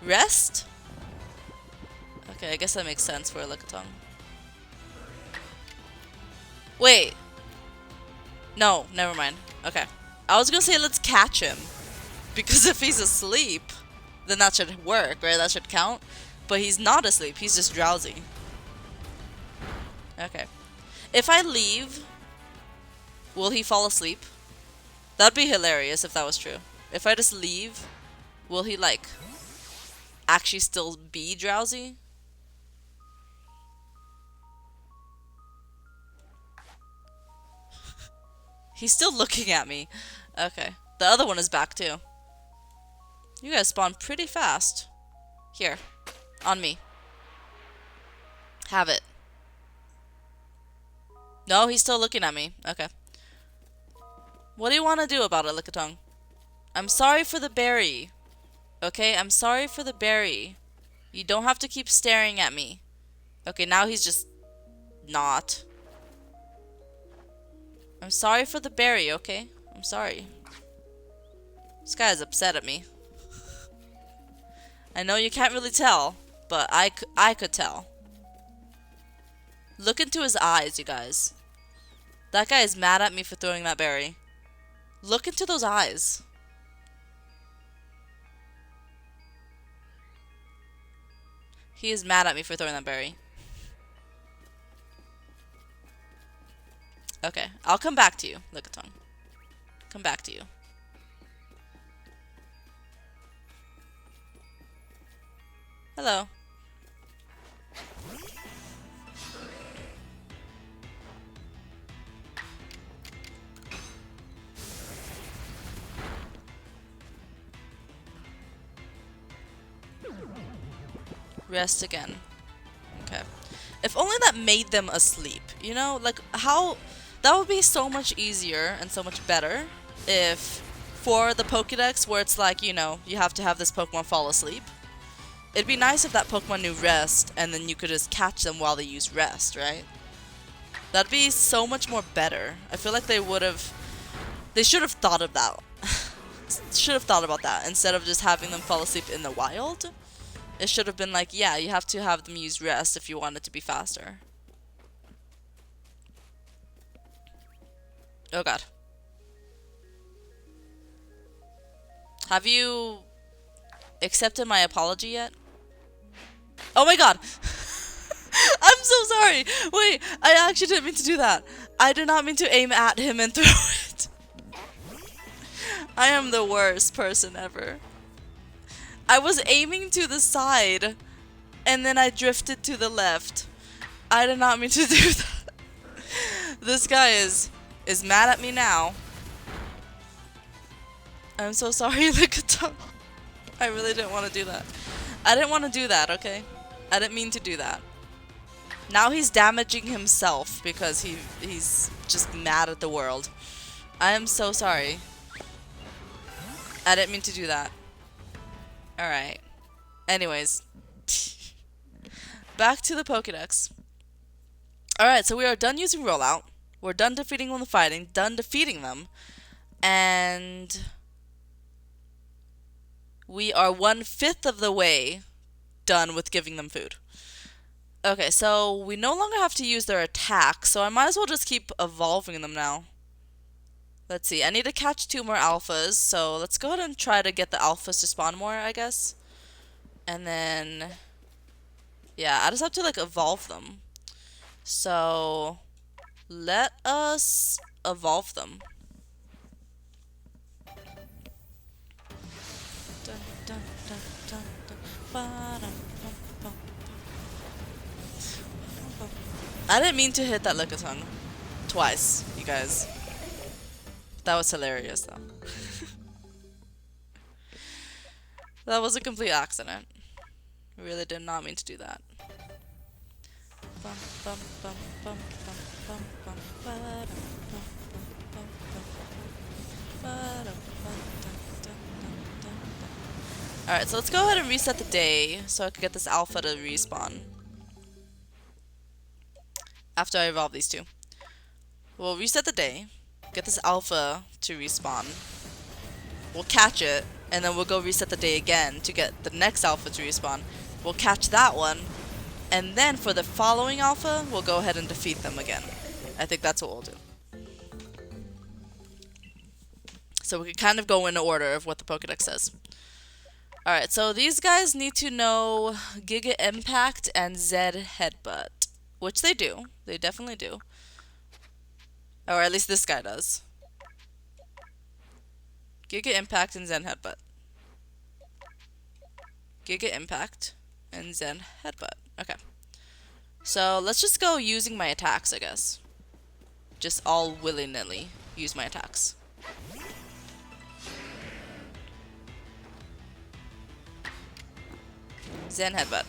Rest? Okay, I guess that makes sense for a Lickitung. Wait. No, never mind. Okay. I was gonna say let's catch him. Because if he's asleep, then that should work, right? That should count. But he's not asleep, he's just drowsy. Okay. If I leave, will he fall asleep? That'd be hilarious if that was true. If I just leave, will he, like, actually still be drowsy? He's still looking at me. Okay. The other one is back too. You guys spawn pretty fast. Here. On me. Have it. No, he's still looking at me. Okay. What do you want to do about it, Lickitung? I'm sorry for the berry. Okay, I'm sorry for the berry. You don't have to keep staring at me. Okay, now he's just not. I'm sorry for the berry, okay? I'm sorry. This guy is upset at me. I know you can't really tell, but I could tell. Look into his eyes, you guys. That guy is mad at me for throwing that berry. Look into those eyes. He is mad at me for throwing that berry. Okay, I'll come back to you, Lickitung. Come back to you. Hello. Rest again. Okay. If only that made them asleep, you know? Like, how... That would be so much easier and so much better if for the Pokédex where it's like, you know, you have to have this Pokemon fall asleep. It'd be nice if that Pokemon knew rest and then you could just catch them while they use rest, right? That'd be so much more better. I feel like they should have thought of that. Should have thought about that instead of just having them fall asleep in the wild. It should have been like, yeah, you have to have them use rest if you want it to be faster. Oh god. Have you accepted my apology yet? Oh my god! I'm so sorry! Wait, I actually didn't mean to do that. I did not mean to aim at him and throw it. I am the worst person ever. I was aiming to the side, and then I drifted to the left. I did not mean to do that. This guy is mad at me now. I'm so sorry, Lickitung. I really didn't want to do that. I didn't want to do that, okay? I didn't mean to do that. Now he's damaging himself because he's just mad at the world. I am so sorry. I didn't mean to do that. Alright. Anyways. Back to the Pokédex. Alright, so we are done using rollout. We're done defeating them, fighting, done defeating them. And we are 1/5 of the way done with giving them food. Okay, so we no longer have to use their attack, so I might as well just keep evolving them now. Let's see, I need to catch 2 more alphas, so let's go ahead and try to get the alphas to spawn more, I guess. And then, yeah, I just have to like evolve them. So, let us evolve them. Dun, dun, dun, dun, dun, ba-dum, bum, bum, bum. I didn't mean to hit that Lickitung twice, you guys. That was hilarious, though. That was a complete accident. I really did not mean to do that. Bum, bum, bum, bum, bum, bum, bum, ba-dum, bum, bum, bum, ba-dum, bum, dun, dun, dun, dun, dun. Alright, so let's go ahead and reset the day so I can get this alpha to respawn. After I evolve these 2. We'll reset the day, get this alpha to respawn. We'll catch it, and then we'll go reset the day again to get the next alpha to respawn. We'll catch that one, and then for the following alpha, we'll go ahead and defeat them again. I think that's what we'll do. So we can kind of go in order of what the Pokédex says. Alright, so these guys need to know Giga Impact and Zed Headbutt. Which they do. They definitely do. Or at least this guy does. Giga Impact and Zen Headbutt. Giga Impact and Zen Headbutt. Okay. So let's just go using my attacks, I guess. Just all willy-nilly use my attacks. Zen Headbutt.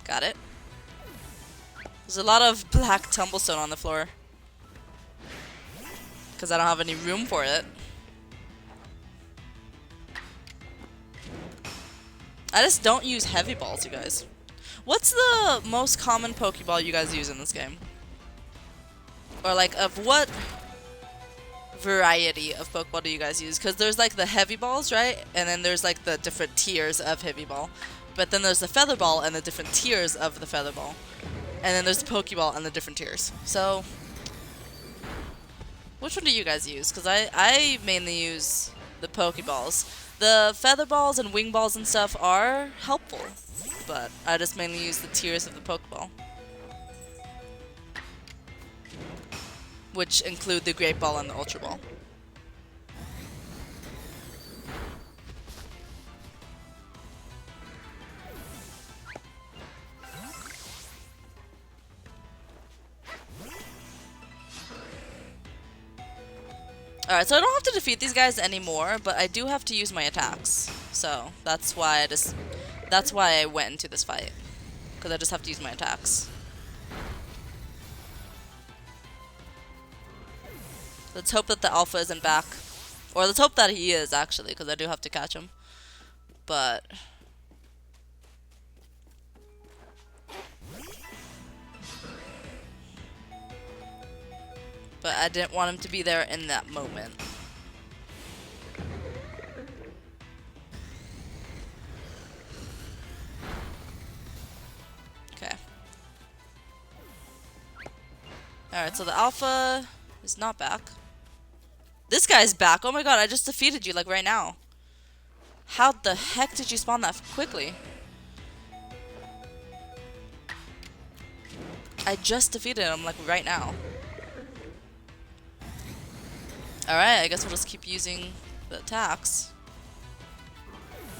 Got it. There's a lot of black tumblestone on the floor. Because I don't have any room for it. I just don't use heavy balls, you guys. What's the most common Pokeball you guys use in this game? Or like, of what variety of Pokeball do you guys use? Because there's like the heavy balls, right? And then there's like the different tiers of heavy ball. But then there's the feather ball and the different tiers of the feather ball. And then there's the Pokeball and the different tiers. So, which one do you guys use? Because I mainly use the Pokeballs. The feather balls and wing balls and stuff are helpful. But I just mainly use the tiers of the Pokeball. Which include the Great Ball and the Ultra Ball. Alright, so I don't have to defeat these guys anymore, but I do have to use my attacks. So, that's why I went into this fight. Because I just have to use my attacks. Let's hope that the alpha isn't back. Or let's hope that he is, actually, because I do have to catch him. But I didn't want him to be there in that moment. Okay. Alright, so the alpha is not back. This guy's back! Oh my god, I just defeated you, like, right now. How the heck did you spawn that quickly? I just defeated him, like, right now. Alright, I guess we'll just keep using the attacks.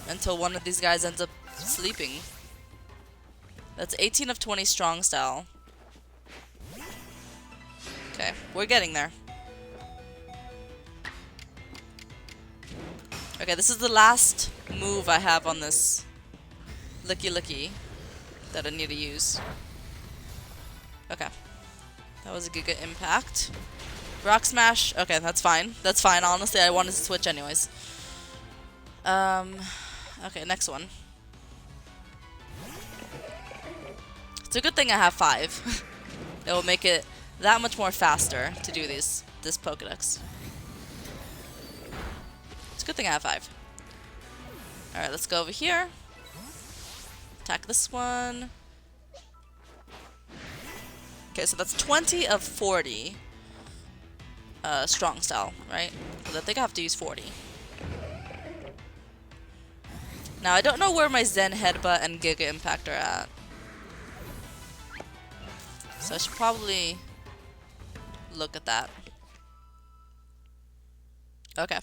Until one of these guys ends up sleeping. That's 18 of 20 strong style. Okay, we're getting there. Okay, this is the last move I have on this Lickilicky that I need to use. Okay. That was a Giga Impact. Rock Smash. Okay, that's fine. That's fine. Honestly, I wanted to switch anyways. Okay, next one. It's a good thing I have 5. It will make it that much more faster to do this Pokédex. It's a good thing I have 5. Alright, let's go over here. Attack this one. Okay, so that's 20 of 40. Strong style, right? Because I think I have to use 40. Now, I don't know where my Zen Headbutt and Giga Impact are at. So I should probably look at that. Okay.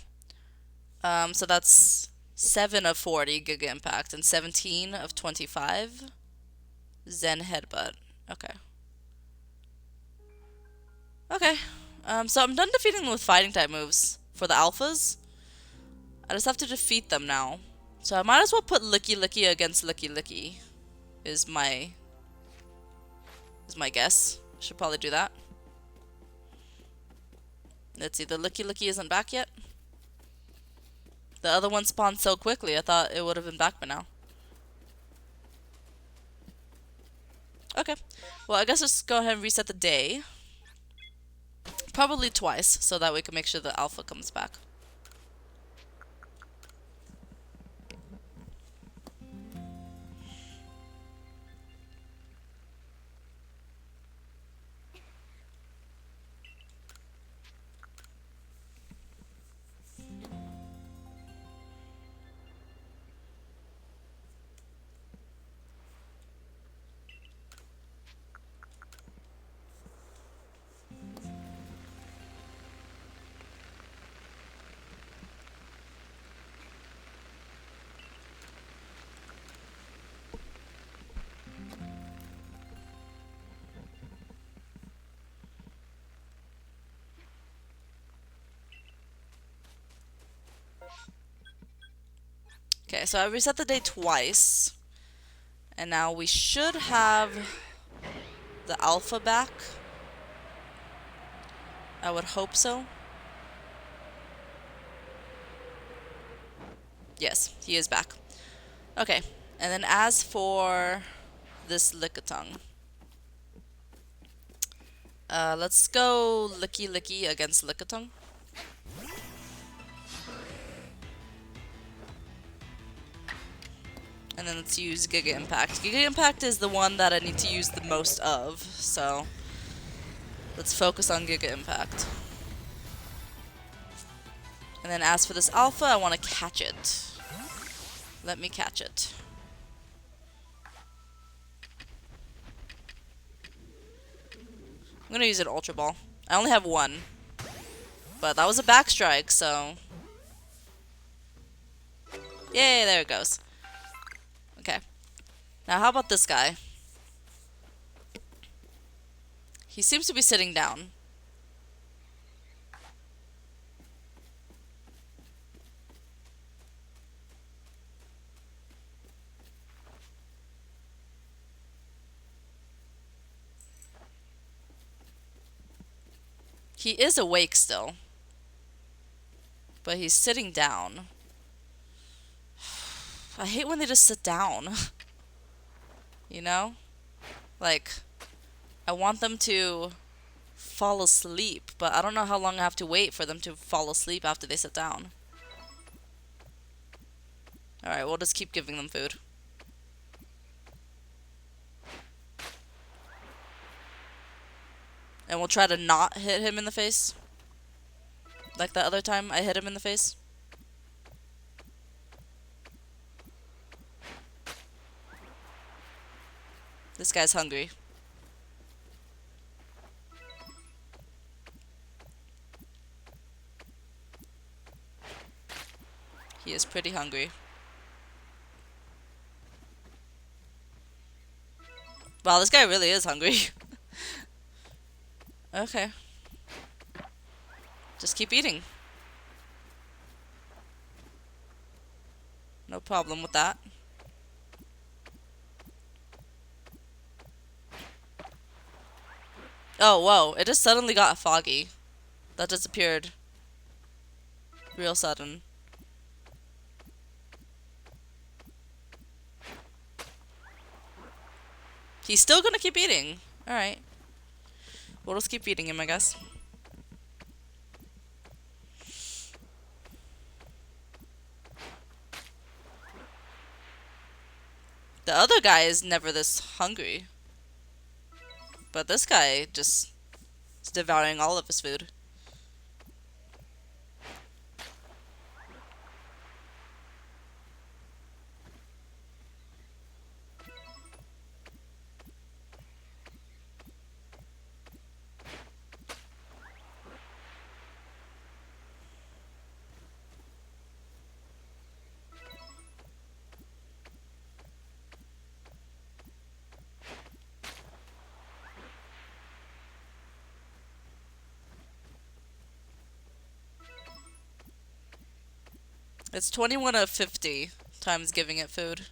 So that's 7 of 40 Giga Impact and 17 of 25 Zen Headbutt. Okay. Okay. So I'm done defeating them with fighting type moves for the alphas. I just have to defeat them now. So I might as well put Lickilicky against Lickilicky. Is my guess. Should probably do that. Let's see, the Lickilicky isn't back yet. The other one spawned so quickly, I thought it would have been back by now. Okay. Well, I guess let's go ahead and reset the day. Probably twice, so that we can make sure the alpha comes back. Okay, so I reset the day twice. And now we should have the alpha back. I would hope so. Yes, he is back. Okay, and then as for this Lickitung. Let's go Lickilicky against Lickitung. And then let's use Giga Impact. Giga Impact is the one that I need to use the most of, so let's focus on Giga Impact. And then as for this alpha, I want to catch it. Let me catch it. I'm going to use an Ultra Ball. I only have 1. But that was a back strike, so... Yay, there it goes. Okay. Now how about this guy? He seems to be sitting down. He is awake still. But he's sitting down. I hate when they just sit down. You know? Like, I want them to fall asleep, but I don't know how long I have to wait for them to fall asleep after they sit down. Alright, we'll just keep giving them food. And we'll try to not hit him in the face. Like that other time I hit him in the face. This guy's hungry. He is pretty hungry. Wow, this guy really is hungry. Okay. Just keep eating. No problem with that. Oh, whoa. It just suddenly got foggy. That disappeared. Real sudden. He's still gonna keep eating. Alright. We'll just keep feeding him, I guess. The other guy is never this hungry. But this guy just is devouring all of his food. It's 21 of 50 times giving it food.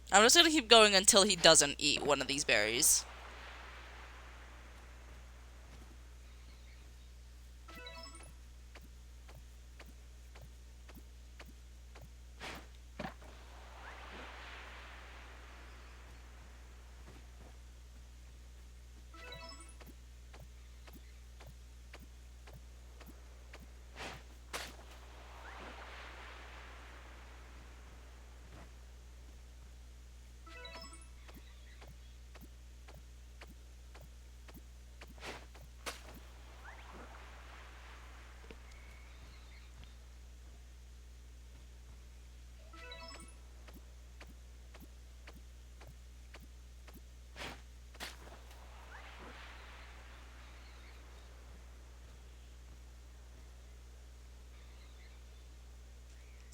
I'm just gonna keep going until he doesn't eat one of these berries.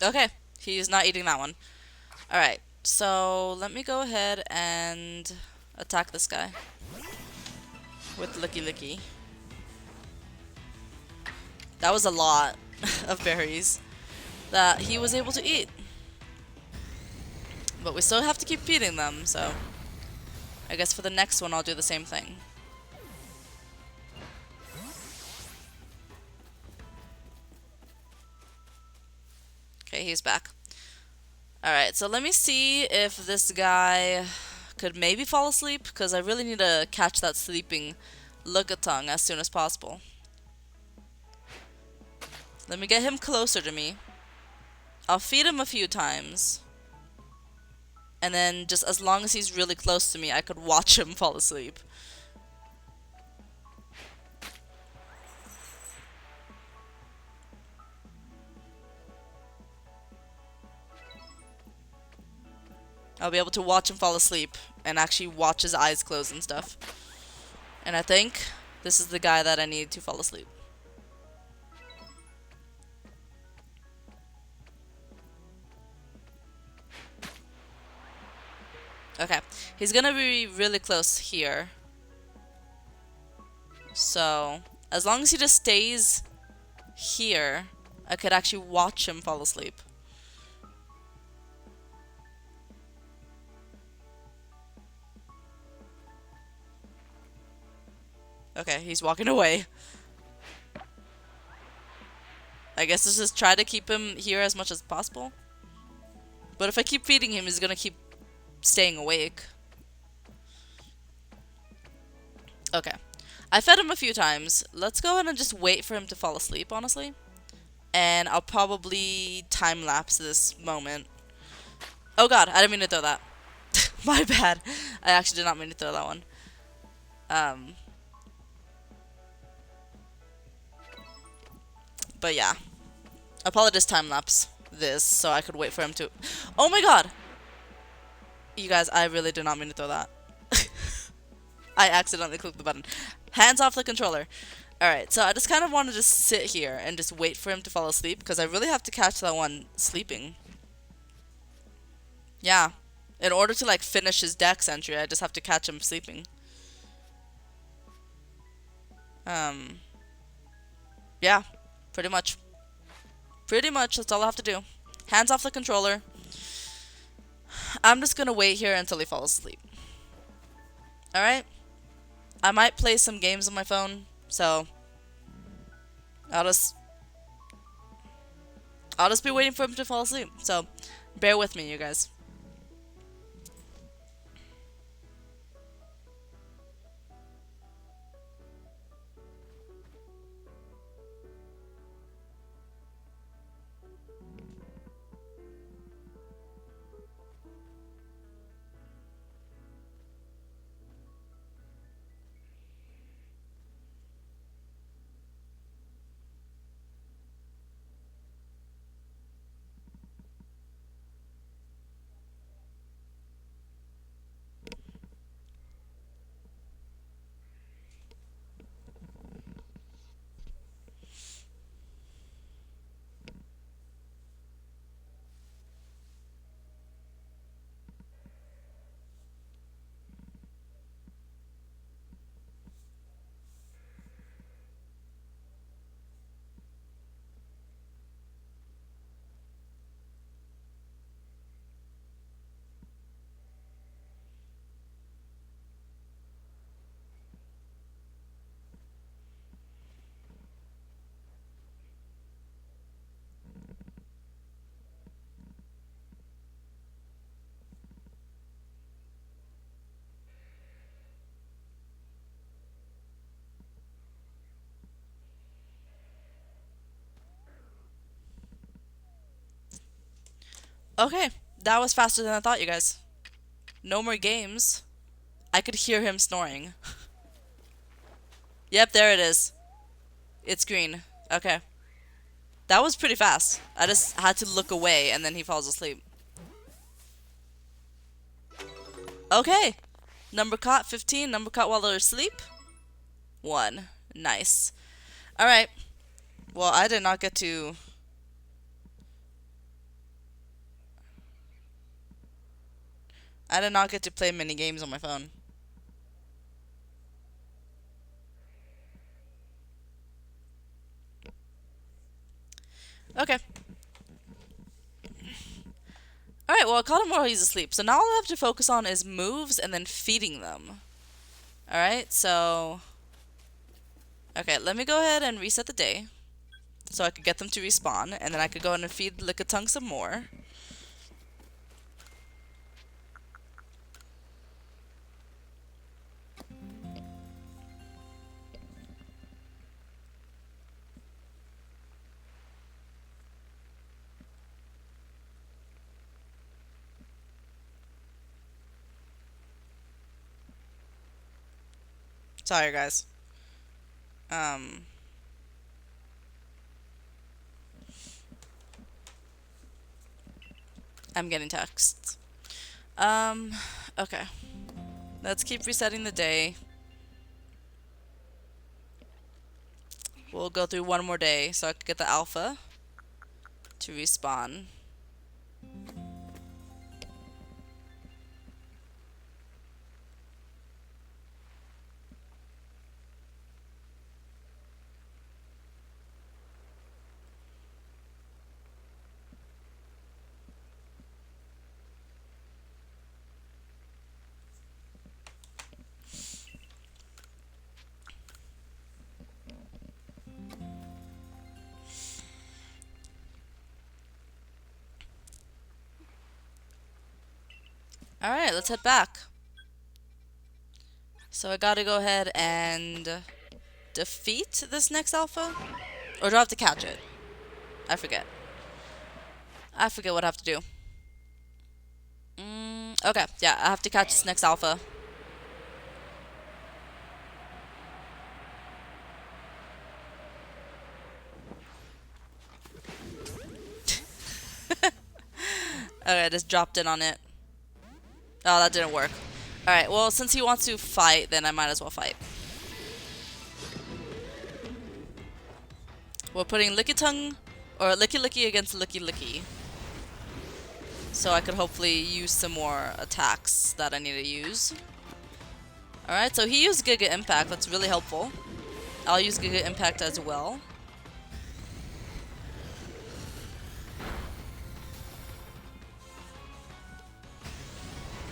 Okay, he's not eating that one. Alright, so let me go ahead and attack this guy with Lickilicky. That was a lot of berries that he was able to eat. But we still have to keep feeding them, so I guess for the next one I'll do the same thing. Okay, he's back. Alright, so let me see if this guy could maybe fall asleep, because I really need to catch that sleeping Lickitung as soon as possible. Let me get him closer to me. I'll feed him a few times. And then just as long as he's really close to me, I could watch him fall asleep. I'll be able to watch him fall asleep and actually watch his eyes close and stuff. And I think this is the guy that I need to fall asleep. Okay, he's gonna be really close here. So, as long as he just stays here, I could actually watch him fall asleep. Okay, he's walking away. I guess let's just try to keep him here as much as possible. But if I keep feeding him, he's gonna keep staying awake. Okay. I fed him a few times. Let's go ahead and just wait for him to fall asleep, honestly. And I'll probably time-lapse this moment. Oh god, I didn't mean to throw that. My bad. I actually did not mean to throw that one. But yeah. I'll probably just time-lapse this so I could wait for him to... Oh my god! You guys, I really did not mean to throw that. I accidentally clicked the button. Hands off the controller. Alright, so I just kind of wanted to sit here and just wait for him to fall asleep because I really have to catch that one sleeping. Yeah. In order to like finish his dex entry, I just have to catch him sleeping. Yeah, pretty much. Pretty much, that's all I have to do. Hands off the controller. I'm just gonna wait here until he falls asleep. Alright? I might play some games on my phone, so I'll just be waiting for him to fall asleep. So bear with me, you guys. Okay, that was faster than I thought, you guys. No more games. I could hear him snoring. Yep, there it is. It's green. Okay. That was pretty fast. I just had to look away and then he falls asleep. Okay. Number caught, 15. Number caught while they're asleep. 1. Nice. Alright. Well, I did not get to... play many games on my phone. Okay. Alright, well, I caught him while he's asleep. So now all I have to focus on is moves and then feeding them. Alright, so... Okay, let me go ahead and reset the day. So I could get them to respawn. And then I could go in and feed Lickitung some more. Sorry, guys. I'm getting texts. Okay. Let's keep resetting the day. We'll go through one more day so I can get the alpha to respawn. Alright, let's head back. So I gotta go ahead and defeat this next alpha? Or do I have to catch it? I forget. I forget what I have to do. Okay, yeah, I have to catch this next alpha. Okay, I just dropped in on it. Oh, that didn't work. Alright, well, since he wants to fight, then I might as well fight. We're putting Lickitung, or Lickilicky against Lickilicky. so I could hopefully use some more attacks that I need to use. Alright, so he used Giga Impact. That's really helpful. I'll use Giga Impact as well.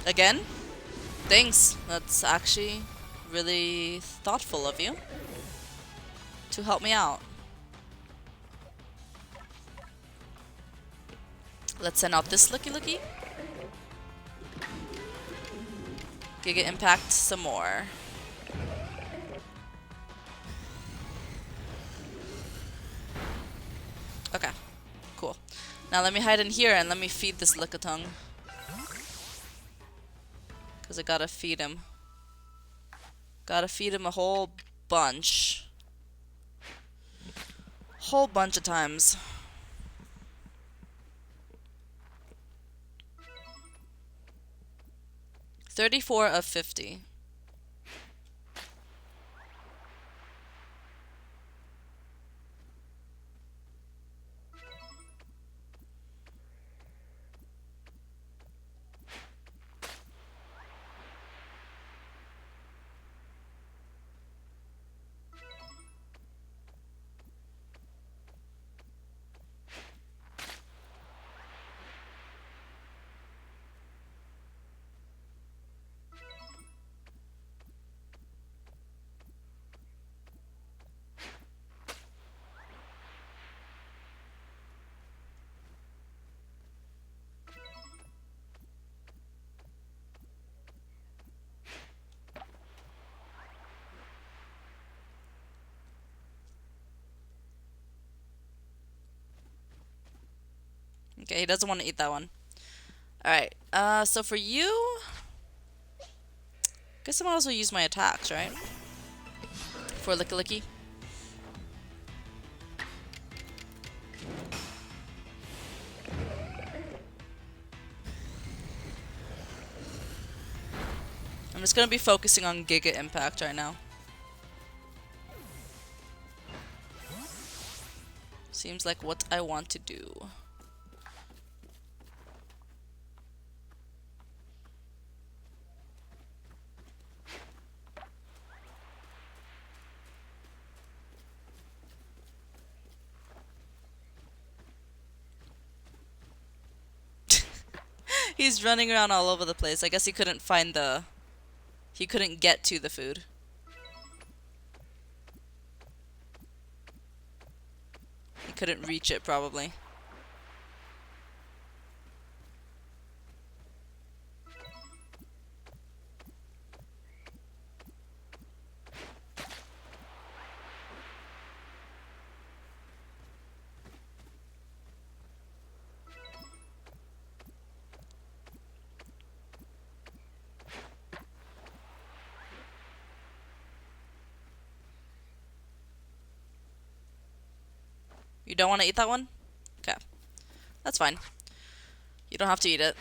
Again? Thanks. That's actually really thoughtful of you to help me out. Let's send out this Lickilicky. Giga Impact some more. Okay, cool. Now let me hide in here and let me feed this Lickitung. Because I gotta feed him. Gotta feed him a whole bunch. Whole bunch of times. $34 of $50. Okay, he doesn't want to eat that one. Alright, so for you... guess I might as well use my attacks, right? For Lickilicky. I'm just gonna be focusing on Giga Impact right now. Seems like what I want to do. He's running around all over the place. I guess he couldn't find the... he couldn't get to the food. He couldn't reach it, probably. You don't want to eat that one? Okay. That's fine. You don't have to eat it.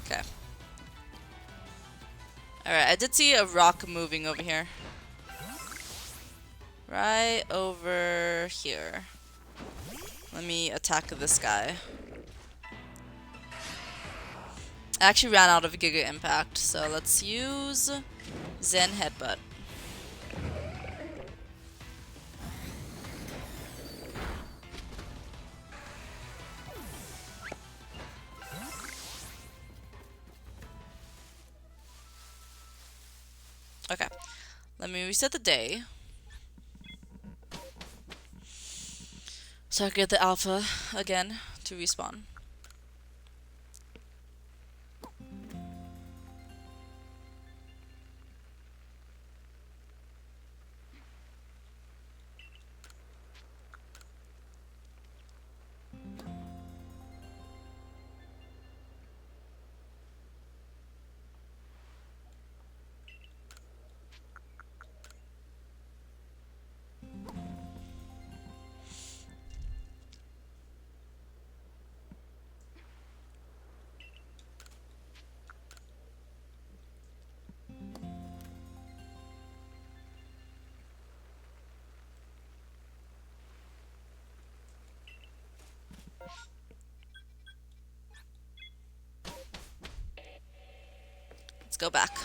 Okay. Alright, I did see a rock moving over here. Right over here. Let me attack this guy. I actually ran out of Giga Impact, so let's use Zen Headbutt. Okay, let me reset the day. So I get the alpha again to respawn. Let's go back.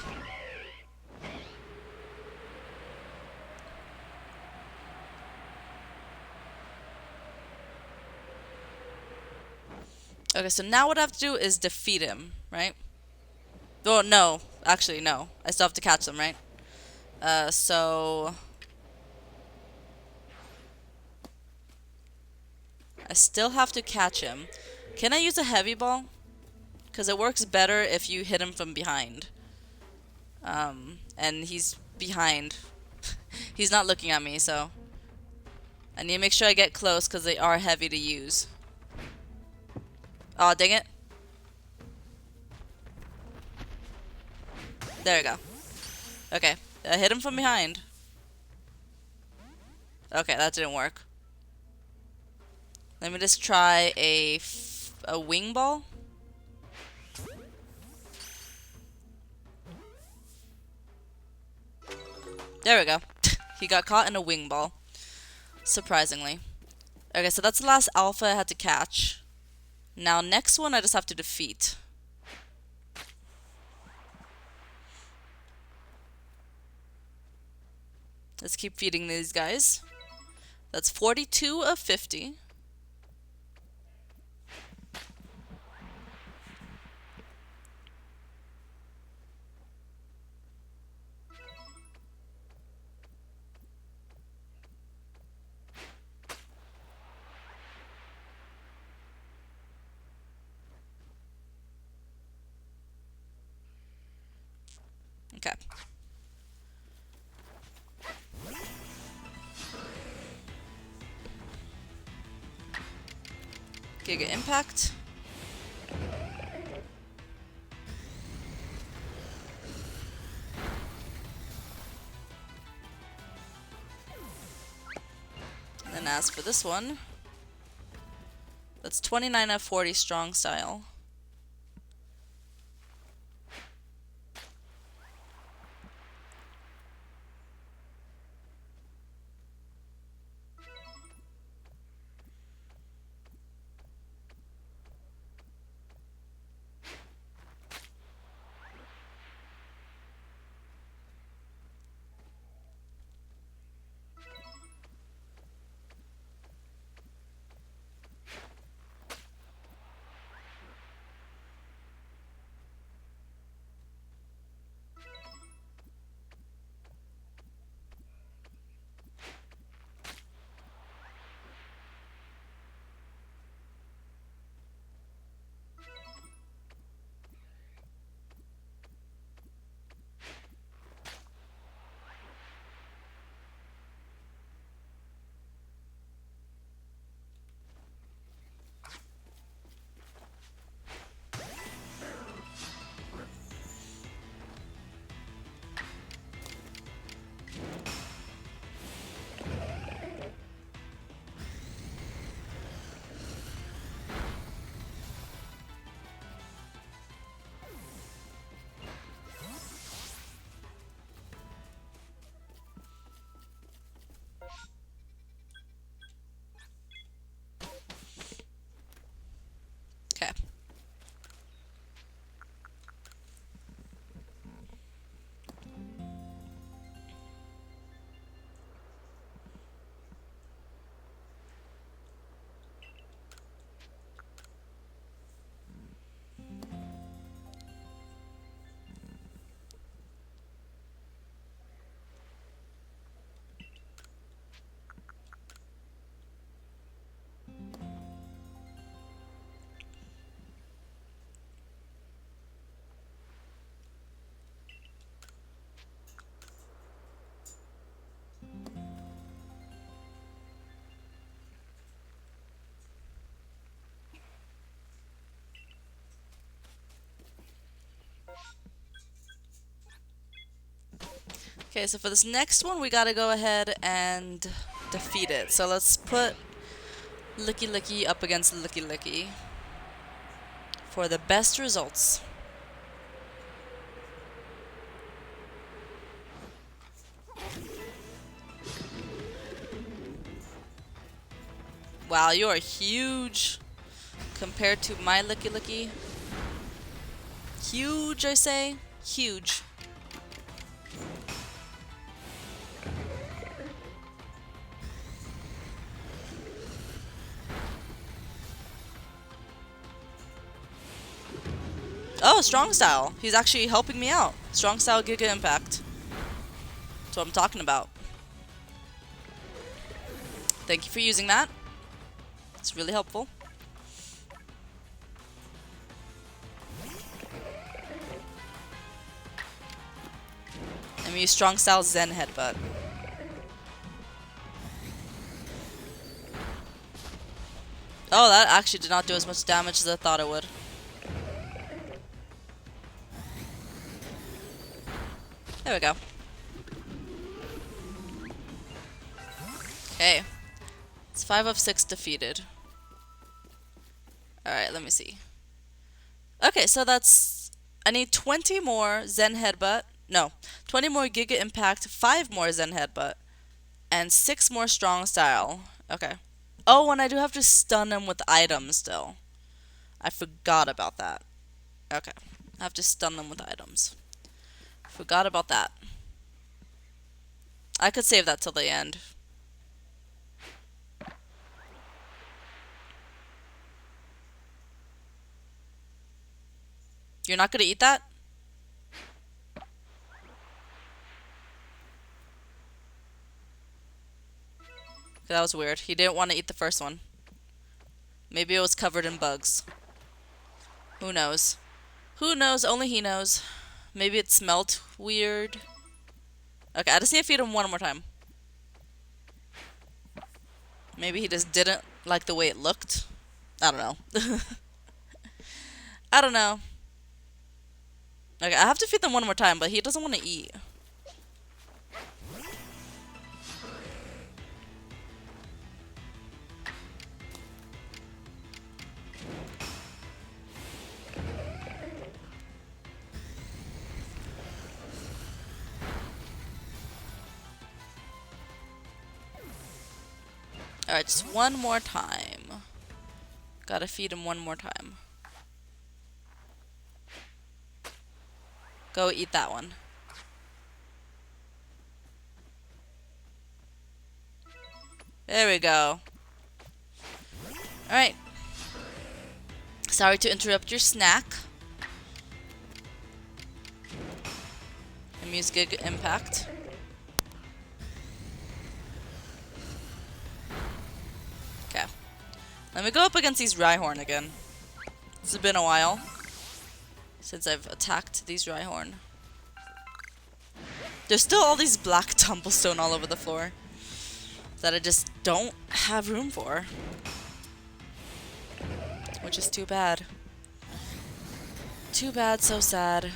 Okay, so now what I have to do is defeat him, right? Oh, no. Actually, no. I still have to catch them, right? So... I still have to catch him. Can I use a heavy ball? Because it works better if you hit him from behind. And he's behind. He's not looking at me, so... I need to make sure I get close because they are heavy to use. Oh, dang it. There we go. Okay, I hit him from behind. Okay, that didn't work. Let me just try a wing ball. There we go. He got caught in a wing ball. Surprisingly. Okay, so that's the last alpha I had to catch. Now, next one I just have to defeat. Let's keep feeding these guys. That's 42 of 50. Okay. Giga Impact. And then as for this one, that's 29 of 40 strong style. Okay. Okay, so for this next one, we gotta go ahead and defeat it. So let's put Lickilicky up against Lickilicky for the best results. Wow, you are huge compared to my Lickilicky. Huge, I say. Huge. Oh, strong style. He's actually helping me out. Strong style Giga Impact. That's what I'm talking about. Thank you for using that. It's really helpful. Let me use strong style Zen Headbutt. Oh, that actually did not do as much damage as I thought it would. There we go. Okay. It's 5 of 6 defeated. Alright, let me see. Okay, so that's... I need 20 more Zen Headbutt. No, 20 more Giga Impact, 5 more Zen Headbutt, and 6 more Strong Style. Okay. Oh, and I do have to stun him with items still. I forgot about that. Okay. I have to stun them with items. Forgot about that. I could save that till the end. You're not gonna eat that? That was weird. He didn't want to eat the first one. Maybe it was covered in bugs. Who knows? Who knows? Only he knows. Maybe it smelled weird. Okay, I just need to feed him one more time. Maybe he just didn't like the way it looked. I don't know. I don't know. Okay, I have to feed them one more time, but he doesn't want to eat. Alright, just one more time. Gotta feed him one more time. Go eat that one. There we go. Alright. Sorry to interrupt your snack. Let me use Giga Impact. Okay. Let me go up against these Rhyhorn again. It's been a while since I've attacked these Rhyhorn. There's still all these black tumblestone all over the floor that I just don't have room for. Which is too bad. Too bad, so sad.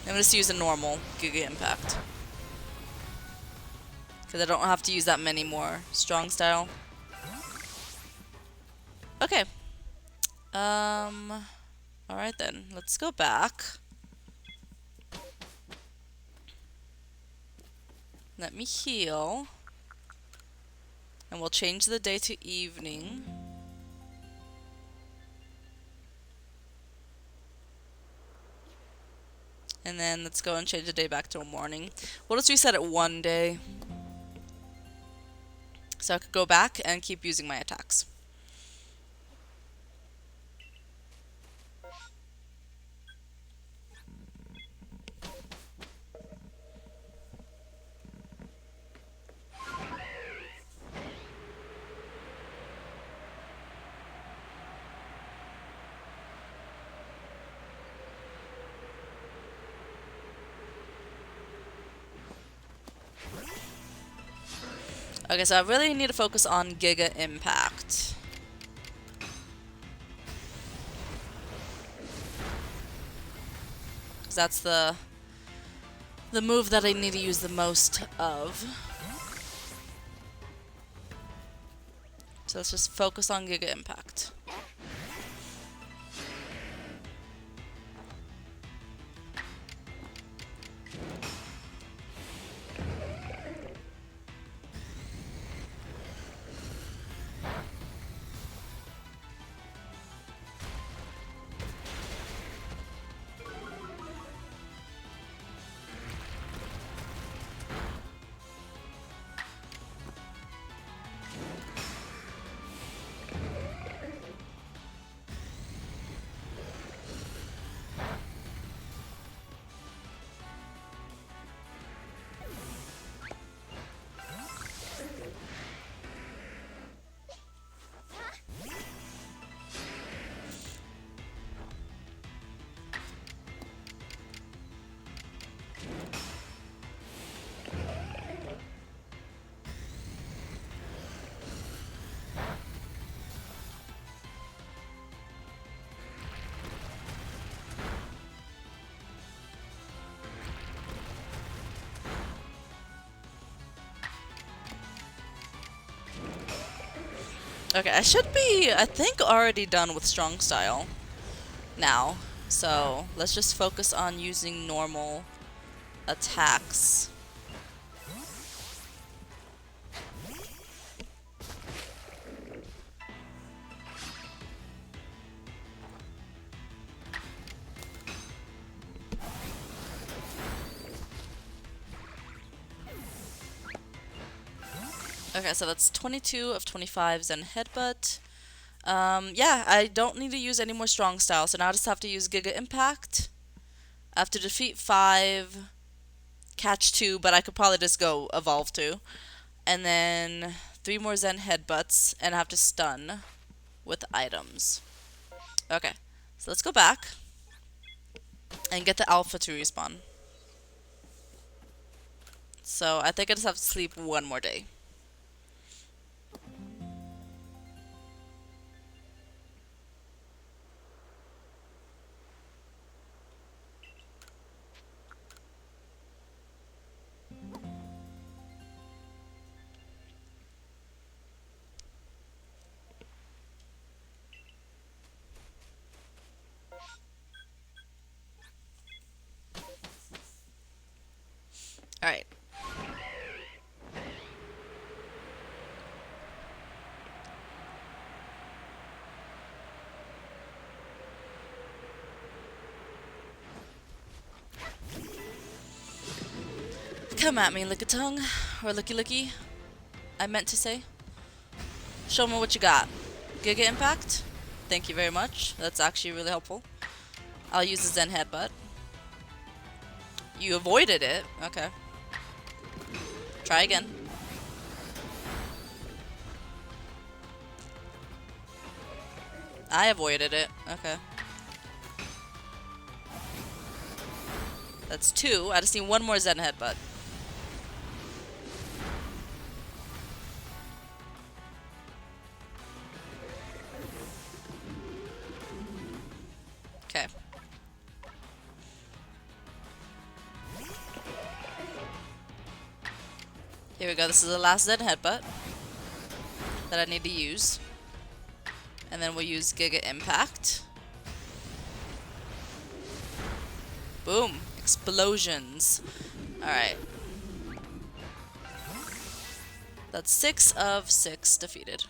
I'm just use a normal Giga Impact. Because I don't have to use that many more strong style. Okay. Alright then. Let's go back. Let me heal. And we'll change the day to evening. And then let's go and change the day back to a morning. We'll just reset it one day. So I could go back and keep using my attacks. Okay, so I really need to focus on Giga Impact. Because that's the move that I need to use the most of. So let's just focus on Giga Impact. Okay, I should be, I think, already done with strong style now. So let's just focus on using normal attacks. Okay, so that's 22 of 25 Zen Headbutt. Yeah, I don't need to use any more strong style, so now I just have to use Giga Impact. I have to defeat 5, catch 2, but I could probably just go evolve 2. And then 3 more Zen Headbutts, and I have to stun with items. Okay, so let's go back and get the Alpha to respawn. So I think I just have to sleep one more day. Alright. Come at me, Lickitung. Or Lickilicky, I meant to say. Show me what you got. Giga Impact? Thank you very much. That's actually really helpful. I'll use the Zen Headbutt. You avoided it. Okay. Try again. I avoided it. Okay. That's 2. I just need 1 more Zen Headbutt. Okay. Here we go. This is the last Zen Headbutt that I need to use. And then we'll use Giga Impact. Boom. Explosions. Alright. That's 6 of 6 defeated.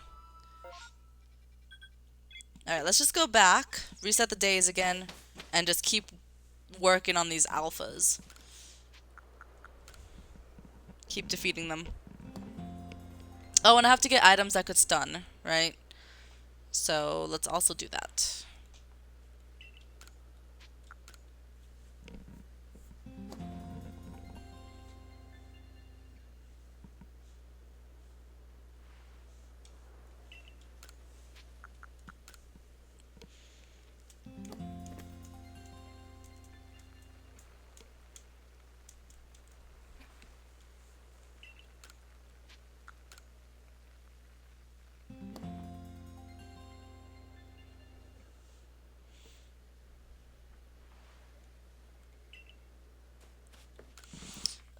Alright, let's just go back, reset the days again, and just keep working on these alphas. Keep defeating them. Oh, and I have to get items that could stun, right? So let's also do that.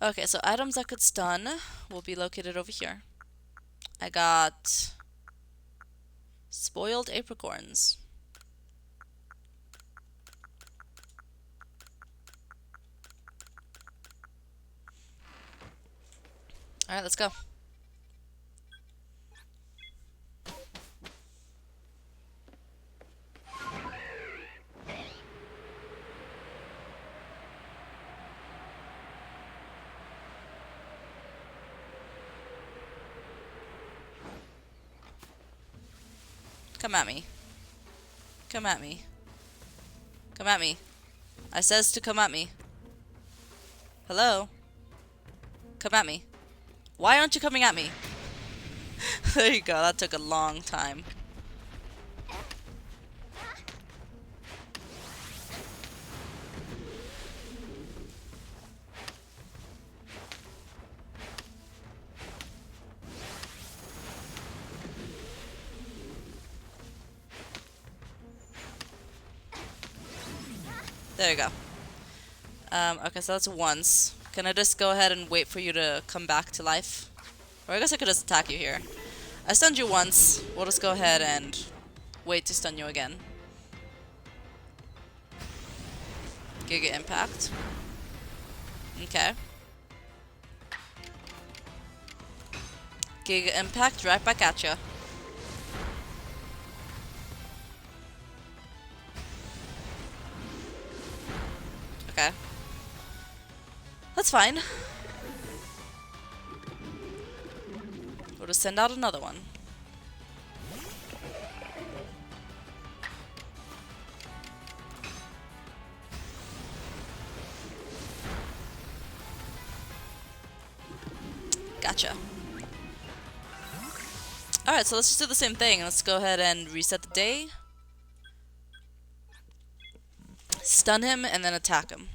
Okay, so items that could stun will be located over here. I got spoiled apricorns. Alright, let's go. Come at me. Come at me. Come at me. I says to come at me. Hello? Come at me. Why aren't you coming at me? There you go. That took a long time. There you go. Okay, so that's once. Can I just go ahead and wait for you to come back to life? Or I guess I could just attack you here. I stunned you once. We'll just go ahead and wait to stun you again. Giga Impact. Okay. Giga Impact, right back at ya. Okay. That's fine. We'll just send out another one. Gotcha. Alright, so let's just do the same thing. Let's go ahead and reset the day. Stun him and then attack him.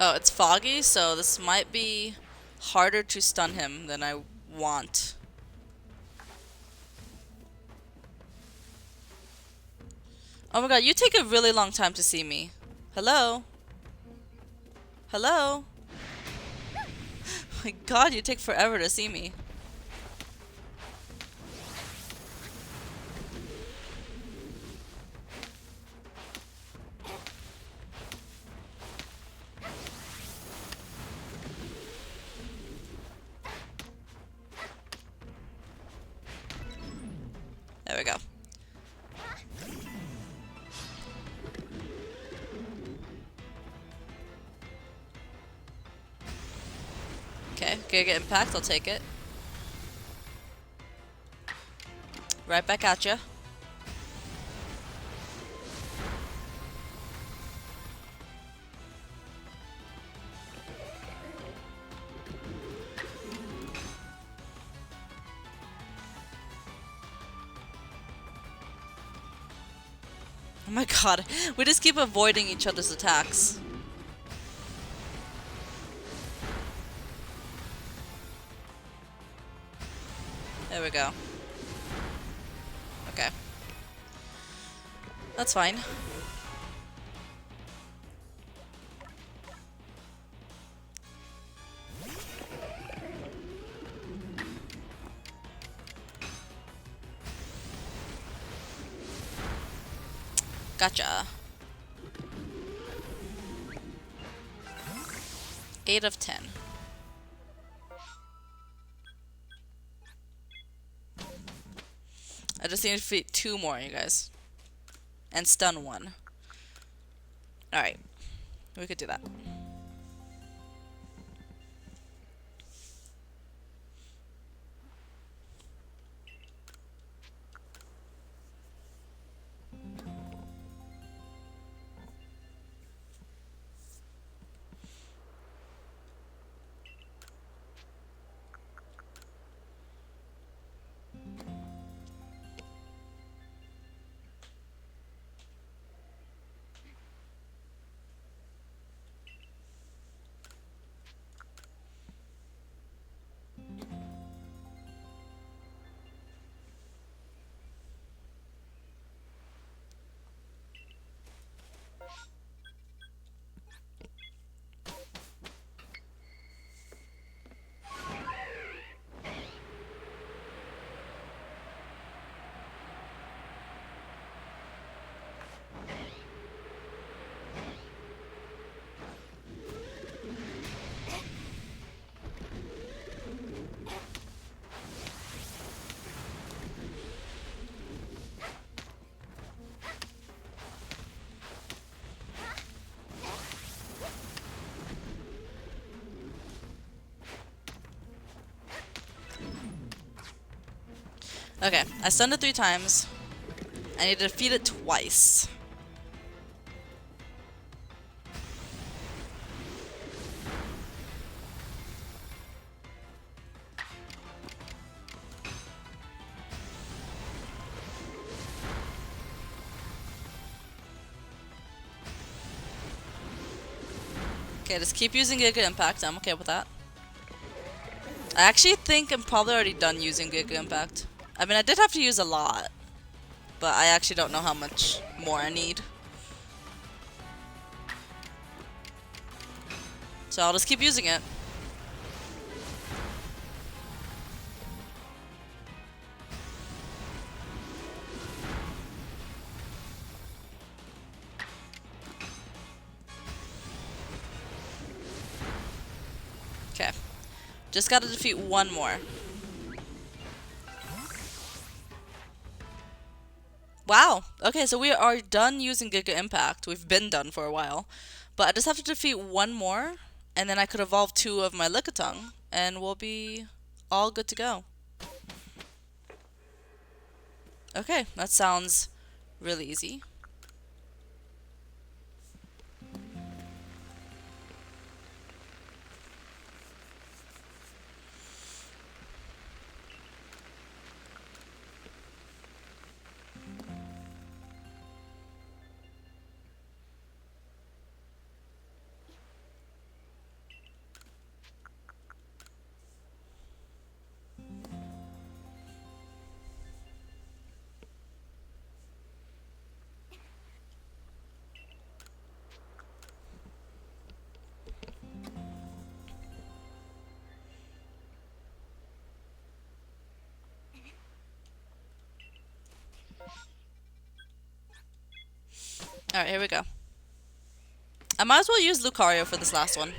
Oh, it's foggy, so this might be harder to stun him than I want. Oh my god, you take a really long time to see me. Hello? Hello? Oh my god, you take forever to see me. There we go. Okay, Giga Impact, I'll take it. Right back at ya. Oh my god, we just keep avoiding each other's attacks. There we go. Okay. That's fine. Gotcha. 8 of 10. I just need to defeat 2 more, you guys. And stun 1. Alright. We could do that. Okay, I stunned it 3 times. I need to defeat it twice. Okay, just keep using Giga Impact. I'm okay with that. I actually think I'm probably already done using Giga Impact. I mean, I did have to use a lot, but I actually don't know how much more I need. So I'll just keep using it. Okay. Just gotta defeat one more. Wow. Okay, so we are done using Giga Impact. We've been done for a while. But I just have to defeat one more, and then I could evolve 2 of my Lickitung, and we'll be all good to go. Okay, that sounds really easy. Alright, here we go. I might as well use Lucario for this last one,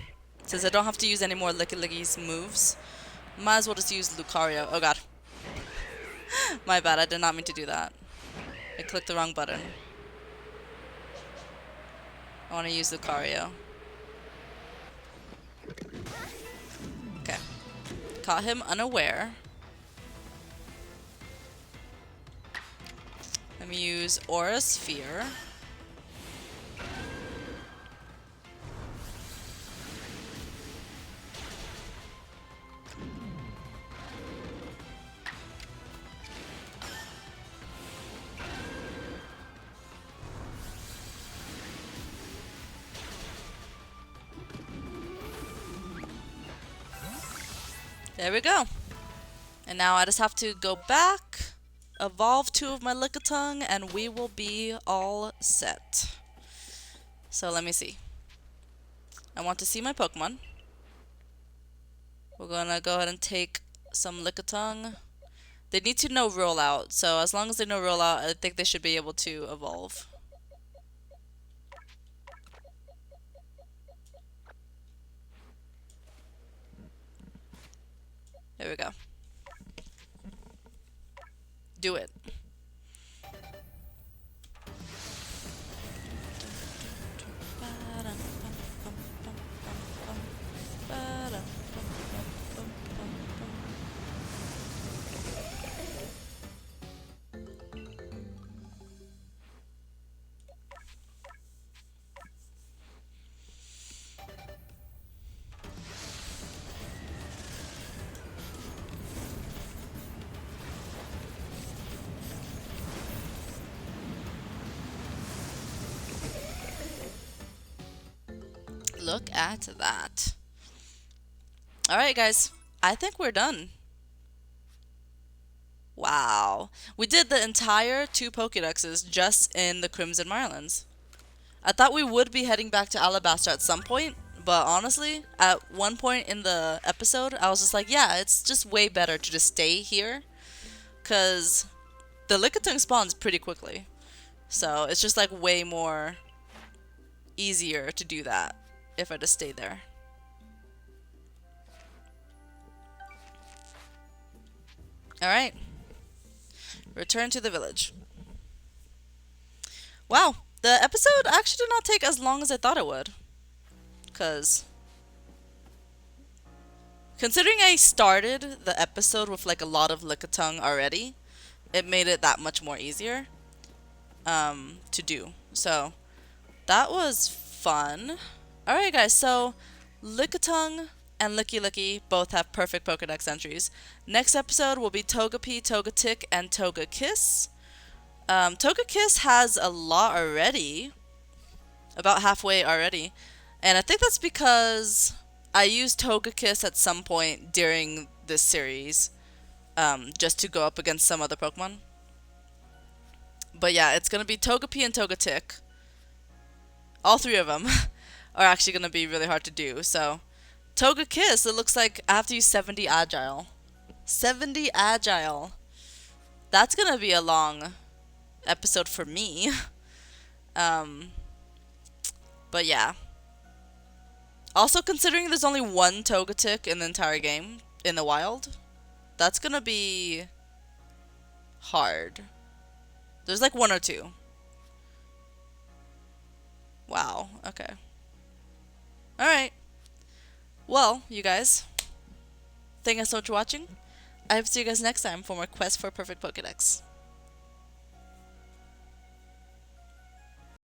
since I don't have to use any more Lickilicky's moves. Might as well just use Lucario. Oh god. My bad, I did not mean to do that. I clicked the wrong button. I want to use Lucario. Okay. Caught him unaware. Let me use Aura Sphere. There we go. And now I just have to go back, evolve 2 of my Lickitung, and we will be all set. So let me see. I want to see my Pokemon. We're gonna go ahead and take some Lickitung. They need to know rollout, so as long as they know rollout, I think they should be able to evolve. There we go. Do it. Look at that. Alright guys, I think we're done. Wow. We did the entire 2 Pokédexes just in the Crimson Mirelands. I thought we would be heading back to Alabaster at some point, but honestly, at one point in the episode, I was just like, yeah, it's just way better to just stay here, because the Lickitung spawns pretty quickly. So it's just like way more easier to do that if I just stay there. Alright. Return to the village. Wow, the episode actually did not take as long as I thought it would. Because considering I started the episode with like a lot of Lickitung already, it made it that much more easier to do. So that was fun. Alright guys, so Lickitung and Lickilicky both have perfect Pokédex entries. Next episode will be Togepi, Togetic, and Togekiss. Togekiss has a lot already. About halfway already. And I think that's because I used Togekiss at some point during this series. Just to go up against some other Pokemon. But yeah, it's going to be Togepi and Togetic. All three of them are actually going to be really hard to do. So, Togekiss, it looks like I have to use 70 Agile. 70 Agile. That's going to be a long episode for me. But yeah. Also, considering there's only one Togetic in the entire game, in the wild, that's going to be hard. There's like one or two. Wow, okay. Alright. Well, you guys, thank you so much for watching. I hope to see you guys next time for more Quest for Perfect Pokédex.